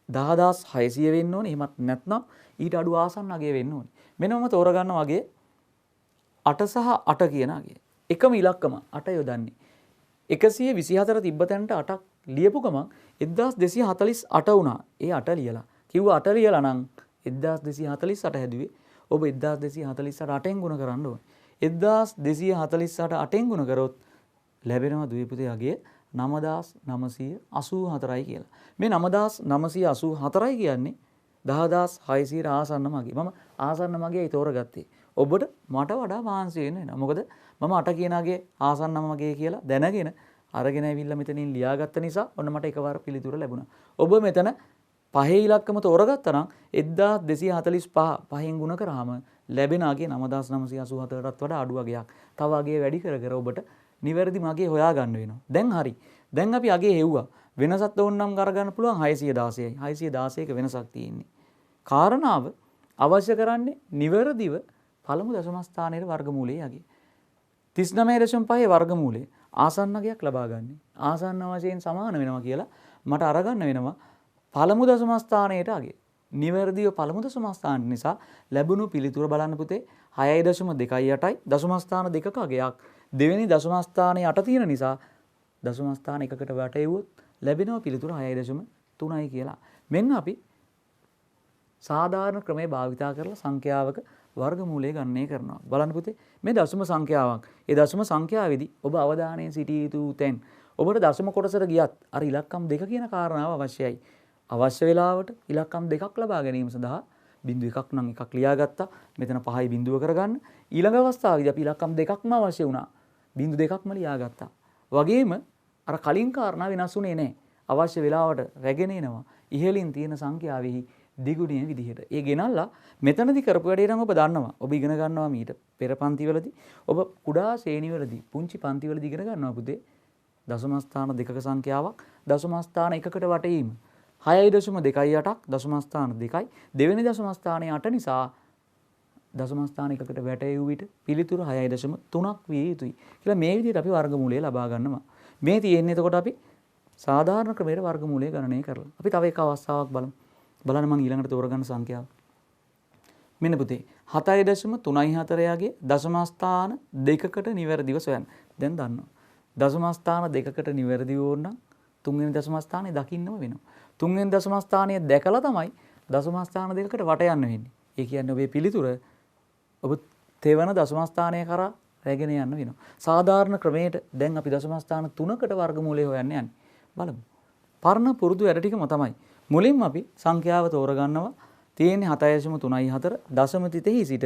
S1: 10600 වෙන්න ඕනේ. එහෙමත් නැත්නම් ඊට අඩු ආසන්න අගය වෙන්න ඕනේ. මෙන්නම තෝරගන්න වගේ 8 සහ 8 කියන අගය. එකම ඉලක්කම 8 යොදන්නේ. 124 තිබ්බ තැනට 8ක් ලියපු ගමන් 1248 වුණා. ඒ 8 ලියලා. කිව්වා 8 ලියලා නම් 1248 හැදුවේ. ඔබ 1248 8ෙන් ගුණ කරන්න ඕනේ. 1248 8ෙන් ගුණ කරොත් ලැබෙනවා දුවේ පුතේ අගය 9984යි කියලා. මේ 9984යි කියන්නේ 10600 ආසන්න මගේ. මම ආසන්න මගේයි තෝරගත්තේ. ඔබට මට වඩා මහන්සි වෙන්න වෙනවා. මොකද මම 8 කියන අගේ ආසන්න මගේ කියලා දැනගෙන අරගෙන ඇවිල්ලා මෙතනින් ලියාගත්ත නිසා ඔන්න මට එකවර පිළිතුර ලැබුණා. ඔබ මෙතන පහේ ඉලක්කම තෝරගත්තා නම් 1245 පහෙන් ගුණ කරාම ලැබෙන අගේ 9984ටත් වඩා අඩු අගයක්. තව අගේ වැඩි කර කර ඔබට නිවැරදි මගේ හොයාගන්න වෙනවා. දැන් හරි. දැන් අපි අගේ හෙව්වා. වෙනසක් ඕනනම් අරගන්න පුළුවන් 616යි. 616ක වෙනසක් තියෙන්නේ. කාරණාව අවශ්‍ය කරන්නේ නිවැරදිව පළමු දශම ස්ථානයේ වර්ගමූලයේ අගේ 39.5 වර්ගමූලයේ ආසන්න අගයක් ලබා ගන්න. ආසන්න වශයෙන් සමාන වෙනවා කියලා මට අරගන්න වෙනවා පළමු දශම ස්ථානයට අගේ. නිවැරදිව පළමු දශම ස්ථාන නිසා ලැබුණු පිළිතුර බලන්න පුතේ 6.28යි දශම ස්ථාන දෙකක අගයක්. දෙවෙනි දශම ස්ථානයේ 8 තියෙන නිසා දශම ස්ථාන එකකට වැටෙව්වොත් ලැබෙනවා පිළිතුර 6.3යි කියලා. මෙන්න අපි සාධාරණ ක්‍රමයේ භාවිතා කරලා සංඛ්‍යාවක වර්ගමූලය ගණනය කරනවා. බලන්න පුතේ මේ දශම සංඛ්‍යාවක්. ඒ දශම සංඛ්‍යාවේදී ඔබ අවධානයෙන් සිටිය යුතු තැන් ඔබට දශම කොටසට ගියත් අර ඉලක්කම් දෙක කියන කාරණාව අවශ්‍යයි. අවශ්‍ය වෙලාවට ඉලක්කම් දෙකක් ලබා ගැනීම සඳහා බිංදු එකක් නම් එකක් ලියාගත්තා. මෙතන 5යි බිංදුව කරගන්න. ඊළඟ අවස්ථාවේදී අපි ඉලක්කම් දෙකක්ම අවශ්‍ය වුණා. බිංදු දෙකක්ම ලියාගත්තා. වගේම අර කලින් කාරණා වෙනස් වුණේ නැහැ. අවශ්‍ය වෙලාවට රැගෙන එනවා. ඉහළින් තියෙන සංඛ්‍යාවෙහි දිගුණිය විදිහට. ඒ ගෙනල්ලා මෙතනදී කරපු වැඩේ නම් ඔබ දන්නවා. ඔබ ඉගෙන ගන්නවා මීට පෙර පන්තිවලදී. ඔබ කුඩා ශ්‍රේණිවලදී පුංචි පන්තිවලදී ඉගෙන ගන්නවා පුතේ. දශම ස්ථාන දෙකක සංඛ්‍යාවක් දශම ස්ථාන එකකට වටීම 6.28ක් දශම ස්ථාන 2යි. දෙවෙනි දශම ස්ථානයේ 8 නිසා දශම ස්ථාන එකකට වැටෙව් විට පිළිතුර 6.3ක් විය යුතුයි. කියලා මේ විදිහට අපි වර්ගමූලය ලබා ගන්නවා. මේ තියෙන්නේ එතකොට අපි සාධාරණ ක්‍රමයට වර්ගමූලය ගණනය කරලා. අපි තව එක අවස්ථාවක් බලමු. බලන්න මම ඊළඟට තෝරගන්න සංඛ්‍යාව. මෙන්න පුතේ 7.34 යගේ දශම ස්ථාන දෙකකට නිවැරදිව සොයන්න. දැන් දන්නවා. දශම ස්ථාන දෙකකට නිවැරදිව ඕන නම් තුන්වෙනි දශම ස්ථානය දකින්නම වෙනවා. තුන්වෙනි දශම ස්ථානය දැකලා තමයි දශම ස්ථාන දෙකකට වට යන්න වෙන්නේ. ඒ කියන්නේ ඔබේ පිළිතුර ඔබ තෙවන දශම ස්ථානය කරා රැගෙන යන්න වෙනවා. සාධාරණ ක්‍රමයට දැන් අපි දශම ස්ථාන 3කට වර්ගමූලය හොයන්න යන්නේ. බලමු. පරණ පුරුදු වැඩ ටිකම තමයි. මුලින්ම අපි සංඛ්‍යාව තෝරගන්නවා. තියෙන්නේ 7.34 දශම තිතෙහි සිට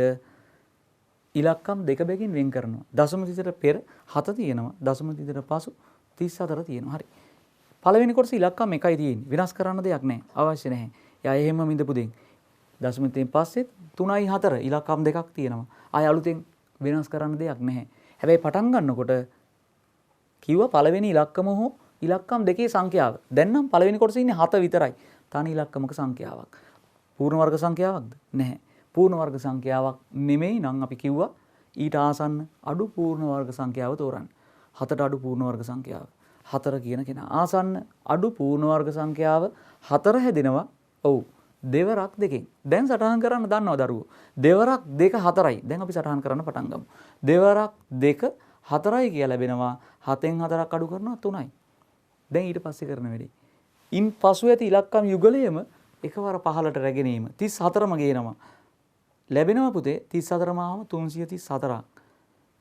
S1: ඉලක්කම් දෙක බැගින් වෙන් කරනවා. දශම තිතට පෙර 7 තියෙනවා. දශම තිතට පසු 34 තියෙනවා. හරි. පළවෙනි කොටස ඉලක්කම් එකයි තියෙන්නේ. වෙනස් කරන්න දෙයක් නැහැ. අවශ්‍ය නැහැ. යා එහෙම මිදපු දෙන්. දශම තිතෙන් පස්සේ 3යි 4 ඉලක්කම් දෙකක් තියෙනවා. ආය අලුතෙන් වෙනස් කරන්න දෙයක් නැහැ. හැබැයි පටන් ගන්නකොට කිව්වා පළවෙනි ඉලක්කම හෝ ඉලක්කම් දෙකේ සංඛ්‍යාව. දැන් නම් පළවෙනි කොටසේ ඉන්නේ 7 විතරයි. තනි ඉලක්කමක සංඛ්‍යාවක්. පූර්ණ වර්ග සංඛ්‍යාවක්ද? නැහැ. පූර්ණ වර්ග සංඛ්‍යාවක් නෙමෙයි නම් අපි කිව්වා ඊට ආසන්න අඩු පූර්ණ වර්ග සංඛ්‍යාව තෝරන්න. 7ට අඩු පූර්ණ වර්ග සංඛ්‍යාව. 4 කියන කෙනා ආසන්න අඩු පූර්ණ වර්ග සංඛ්‍යාව 4 හැදෙනවා. ඔව්. දෙවරක් දෙකෙන්. දැන් සටහන් කරන්න දන්නවා දරුවෝ. දෙවරක් දෙක 4යි. දැන් අපි සටහන් කරන්න පටන් ගමු. දෙවරක් දෙක 4යි කියලා ලැබෙනවා. 7න් 4ක් අඩු කරනවා 3යි. දැන් ඊට පස්සේ කරන වැඩේ. ඉන් පසු ඇති ඉලක්කම් යුගලයම එකවර පහලට රැගෙනීම 34ම ගේනවා. ලැබෙනවා පුතේ 34 මාවම 334ක්.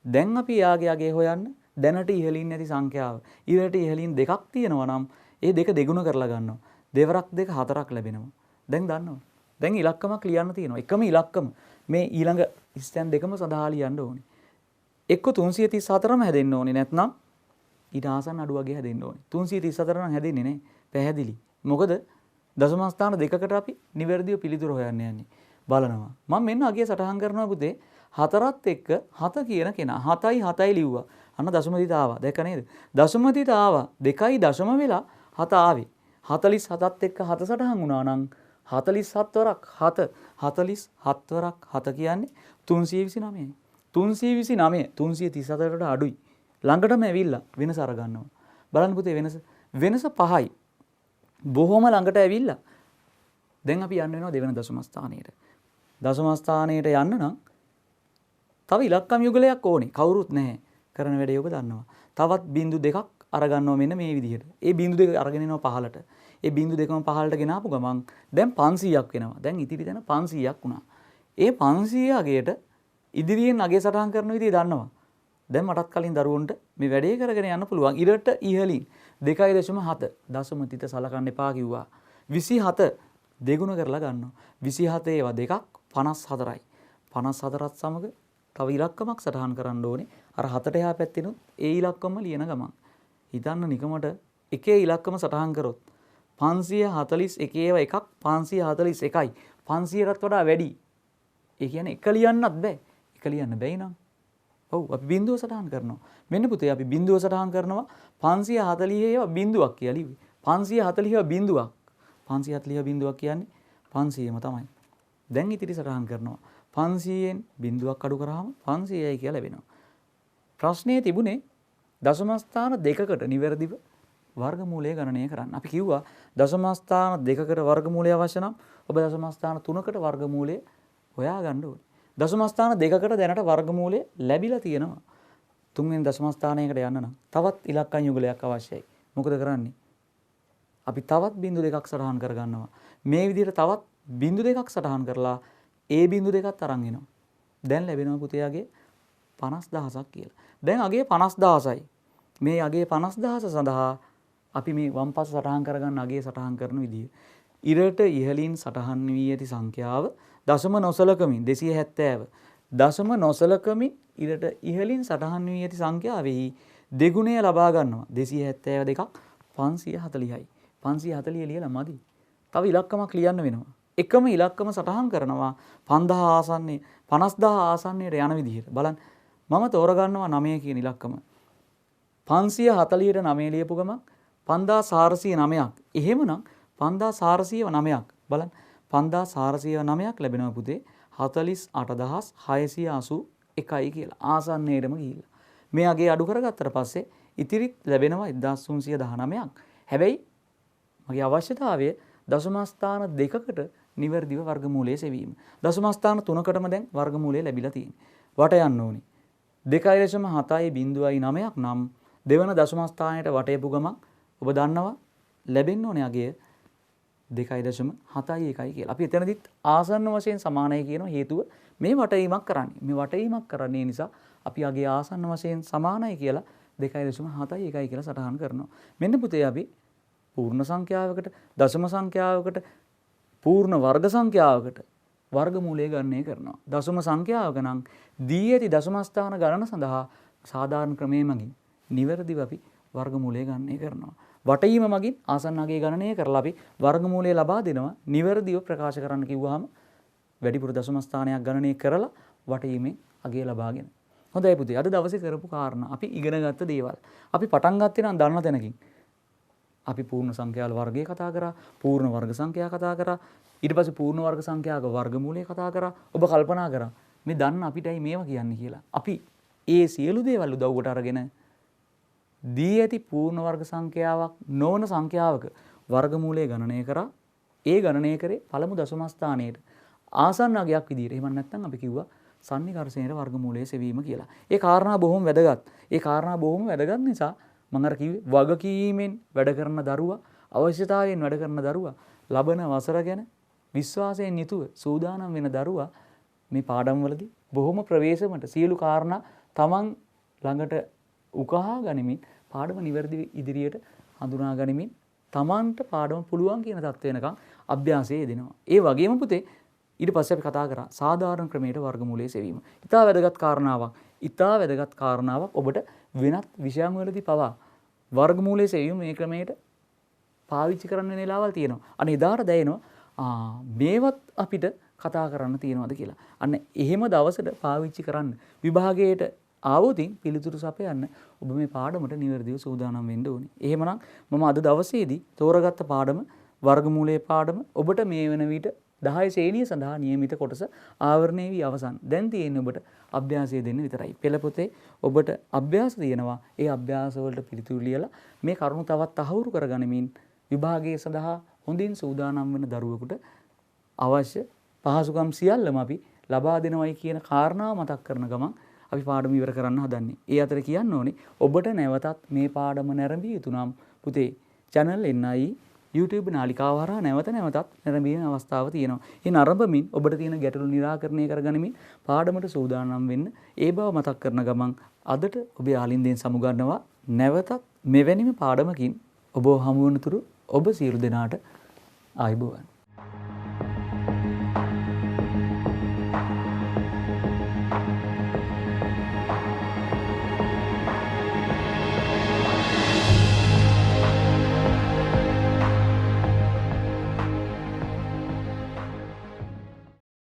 S1: දැන් අපි යාගේ අගේ හොයන්න දැනට ඉහළින් නැති සංඛ්‍යාව. ඊළඟට ඉහළින් දෙකක් තියෙනවා නම් ඒ දෙක දෙගුණ කරලා ගන්නවා. දෙවරක් දෙක 4ක් ලැබෙනවා. දැන් දන්නවා. දැන් ඉලක්කමක් ලියන්න තියෙනවා. එකම ඉලක්කම මේ ඊළඟ ස්ථාන දෙකම සඳහා ලියන්න ඕනේ. එක්ක 334ම හැදෙන්න ඕනේ නැත්නම් ඊට ආසන්න අඩු වගේ හැදෙන්න ඕනේ. 334 නම් හැදෙන්නේ නැහැ. පැහැදිලි. මොකද දශම ස්ථාන දෙකකට අපි නිවැරදිව පිළිතුර හොයන්න යන්නේ. බලනවා. මම මෙන්න අගය සටහන් කරනවා පුතේ. 4ත් එක්ක 7 කියන කෙනා 7යි 7යි ලිව්වා. අන්න දශම තිත ආවා. දැක නේද? දශම තිත ආවා. 2යි දශම වෙලා 7 ආවේ. 47ත් එක්ක 7 සටහන් වුණා නම් 47 වරක් 7 47 වරක් 7 කියන්නේ 329යි. 329 334ට අඩුයි. ළඟටම ඇවිල්ලා වෙනස අරගන්නවා. බලන්න පුතේ වෙනස 5යි. බොහොම ළඟට ඇවිල්ලා දැන් අපි යන්න වෙනවා දෙවන දශම ස්ථානයට. දශම ස්ථානයට යන්න නම් තව ඉලක්කම් යුගලයක් ඕනේ. කවුරුත් නැහැ. කරන වැඩේ ඔබ දන්නවා. තවත් බිංදු දෙකක් අරගන්නවා මෙන්න මේ විදිහට. ඒ බිංදු දෙක අරගෙන එනවා පහලට. ඒ බිංදු දෙකම පහලට ගෙනාපු ගමන් දැන් 500ක් වෙනවා. දැන් ඉතිරි තැන 500ක් වුණා. ඒ 500 අගයට ඉදිරියෙන් අගය සටහන් කරන විදිය දන්නවා. දැන් මටත් කලින් දරුවන්ට මේ වැඩේ කරගෙන යන්න පුළුවන්. ඉරට ඉහළින් 2.7 දශම තිත සලකන්න එපා කිව්වා. 27 දෙගුණ කරලා ගන්නවා. 27 ඒවා දෙකක් 54යි. 54ත් සමග තව ඉලක්කමක් සටහන් කරන්න ඕනේ. අර 7ට එහා පැත්තෙනුත් ඒ ඉලක්කම ලියන ගමන්. හිතන්න නිකමට එකේ ඉලක්කම සටහන් කරොත් 541 ඒවා එකක් 541යි. 500ටත් වඩා වැඩි. ඒ කියන්නේ එක ලියන්නත් බෑ. එක ලියන්න බැයි නම් ඔව් අපි බිඳුව සටහන් කරනවා. මෙන්න පුතේ අපි බිඳුව සටහන් කරනවා 540 ඒවා බිඳුවක් කියලා ලිව්වේ. 540 බිඳුවක්. 540 බිඳුවක් කියන්නේ 500ම තමයි. දැන් ඉතිරි සටහන් කරනවා. 500න් බිඳුවක් අඩු කරාම 500යි කියලා ලැබෙනවා. ප්‍රශ්නේ තිබුණේ දශම ස්ථාන දෙකකට නිවැරදිව වර්ගමූලය ගණනය කරන්න. අපි කිව්වා දශම ස්ථාන දෙකකට වර්ගමූලය අවශ්‍ය නම් ඔබ දශම ස්ථාන 3කට වර්ගමූලය හොයා ගන්න ඕනේ. දශම ස්ථාන දෙකකට දැනට වර්ගමූලය ලැබිලා තියෙනවා. තුන්වෙනි දශම ස්ථානයකට යන්න නම් තවත් ඉලක්කම් යුගලයක් අවශ්‍යයි. මොකද කරන්නේ? අපි තවත් බිංදු දෙකක් සටහන් කරගන්නවා. මේ විදිහට තවත් බිංදු දෙකක් සටහන් කරලා ඒ බිංදු දෙකත් අරන් එනවා. දැන් ලැබෙනවා පුතේගේ 50000ක් කියලා. දැන් අගේ 50000යි. මේ අගේ 50000 සඳහා අපි මේ වම් පස සටහන් කරගන්න අගේ සටහන් කරන විදිය. ඉරට ඉහළින් සටහන් වී ඇති සංඛ්‍යාව දශම නොසලකමින් 270. දශම නොසලකමින් ඉරට ඉහළින් සටහන් වී ඇති සංඛ්‍යාවෙහි දෙගුණය ලබා ගන්නවා. 272ක් 540යි. 540 ලියලා මදි. තව ඉලක්කමක් ලියන්න වෙනවා. එකම ඉලක්කම සටහන් කරනවා 5000 ආසන්නයේ 50000 ආසන්නයට යන විදිහට. බලන්න මම තෝරගන්නවා 9 කියන ඉලක්කම. 540ට 9 ලියපු ගමන් 5409ක්. එහෙමනම් 5409ක්. බලන්න 5409ක් ලැබෙනවා පුතේ 48681යි කියලා. ආසන්නයටම ගිහිල්ලා. මේ අගේ අඩු කරගත්තට පස්සේ ඉතිරිත් ලැබෙනවා 1319ක්. හැබැයි මගේ අවශ්‍යතාවය දශම ස්ථාන දෙකකට නිවැරදිව වර්ගමූලය සෙවීම. දශම ස්ථාන තුනකටම දැන් වර්ගමූලය ලැබිලා තියෙන්නේ. වට යන්න ඕනේ. 2.7.9ක් නම් දෙවන දශම ස්ථානයට වටයපු ගමන් ඔබ දන්නවා ලැබෙන්න ඕනේ අගය 2.71 කියලා. අපි එතනදිත් ආසන්න වශයෙන් සමානයි කියන හේතුව මේ වටවීමක් කරන්නේ. මේ වටවීමක් කරන්නේ නිසා අපි අගය ආසන්න වශයෙන් සමානයි කියලා 2.71 කියලා සටහන් කරනවා. මෙන්න පුතේ අපි පූර්ණ සංඛ්‍යාවකට දශම සංඛ්‍යාවකට පූර්ණ වර්ග සංඛ්‍යාවකට වර්ගමූලය ගණනය කරනවා. දශම සංඛ්‍යාවක නම් දී ඇති දශම ස්ථාන ගණන සඳහා සාධාරණ ක්‍රමයේ මගින් නිවැරදිව අපි වර්ගමූලය ගණනය කරනවා. වටීම මගින් ආසන්න අගය ගණනය කරලා අපි වර්ගමූලය ලබා දෙනවා. නිවැරදිව ප්‍රකාශ කරන්න කිව්වහම වැඩිපුර දශම ස්ථානයක් ගණනය කරලා වටීමෙන් අගය ලබාගෙන. හොඳයි පුතේ. අද දවසේ කරපු කාරණා අපි ඉගෙන ගත්ත දේවල්. අපි පටන් ගත්තේ නම් දන්න තැනකින්. අපි පූර්ණ සංඛ්‍යාවල වර්ගය කතා කරා, පූර්ණ වර්ග සංඛ්‍යා කතා කරා, ඊට පස්සේ පූර්ණ වර්ග සංඛ්‍යාවක වර්ගමූලය කතා කරා. ඔබ කල්පනා කරා මේ දන්න අපිටයි මේවා කියන්නේ කියලා. අපි ඒ සියලු දේවල් උදව්වට අරගෙන දී ඇති පූර්ණ වර්ග සංඛ්‍යාවක් නොවන සංඛ්‍යාවක වර්ගමූලය ගණනය කරා. ඒ ගණනය කරේ පළමු දශම ස්ථානයේට ආසන්න අගයක් විදියට. එහෙම නැත්නම් අපි කිව්වා සන්නිකර්ෂණයේ වර්ගමූලය සෙවීම කියලා. ඒ කාරණා බොහොම වැදගත්. ඒ කාරණා බොහොම වැදගත් නිසා මම අර කිව්වේ වගකීමෙන් වැඩ කරන දරුවා, අවශ්‍යතාවයෙන් වැඩ කරන දරුවා, ලබන වසර ගැන විශ්වාසයෙන් යුතුව සූදානම් වෙන දරුවා මේ පාඩම්වලදී බොහොම ප්‍රවේශමට සියලු කාරණා තමන් ළඟට උකහා ගනිමින් පාඩම නිවැරදිව ඉදිරියට හඳුනා ගනිමින් තමන්ට පාඩම පුළුවන් කියන තත්ත්ව වෙනකන් අභ්‍යාසයේ යෙදෙනවා. ඒ වගේම පුතේ ඊට පස්සේ අපි කතා කරා සාධාරණ ක්‍රමයට වර්ගමූලය සෙවීම. ඉතා වැදගත් කාරණාවක්. ඉතා වැදගත් කාරණාවක් ඔබට වෙනත් විෂයන් වලදී පවා වර්ගමූලය සෙවීම මේ ක්‍රමයට පාවිච්චි කරන්න වෙන වෙලාවල් තියෙනවා. අන්න එදාට දැනෙනවා මේවත් අපිට කතා කරන්න තියෙනවද කියලා. අන්න එහෙම දවසට පාවිච්චි කරන්න විභාගයට ආවොතින් පිළිතුරු සපයන්න ඔබ මේ පාඩමට නිවැරදිව සූදානම් වෙන්න ඕනේ. එහෙමනම් මම අද දවසේදී තෝරගත්ත පාඩම වර්ගමූලයේ පාඩම ඔබට මේ වෙන විට 10 ශ්‍රේණිය සඳහා නියමිත කොටස ආවරණය වී අවසන්. දැන් තියෙන්නේ ඔබට අභ්‍යාසය දෙන්න විතරයි. පෙළ පොතේ ඔබට අභ්‍යාස තියෙනවා. ඒ අභ්‍යාස වලට පිළිතුරු ලියලා මේ කරුණු තවත් තහවුරු කරගනිමින් විභාගයේ සඳහා හොඳින් සූදානම් වෙන දරුවෙකුට අවශ්‍ය පහසුකම් සියල්ලම අපි ලබා දෙනවයි කියන කාරණාව මතක් කරන ගමන් අපි පාඩම ඉවර කරන්න හදන්නේ. ඒ අතර කියන්න ඕනේ ඔබට නැවතත් මේ පාඩම නැරඹිය යුතු නම් පුතේ channel NI YouTube නාලිකාව හරහා නැවතත් නැරඹීමේ අවස්ථාව තියෙනවා. ඒ නරඹමින් ඔබට තියෙන ගැටලු निराකරණය කරගනිමින් පාඩමට සූදානම් වෙන්න ඒ බව මතක් කරන ගමන් අදට ඔබේ ආලින්දෙන් සමුගන්නවා නැවතත් මෙවැනිම පාඩමකින් ඔබ හමු වනතුරු ඔබ සියලු දෙනාට ආයුබෝවන්.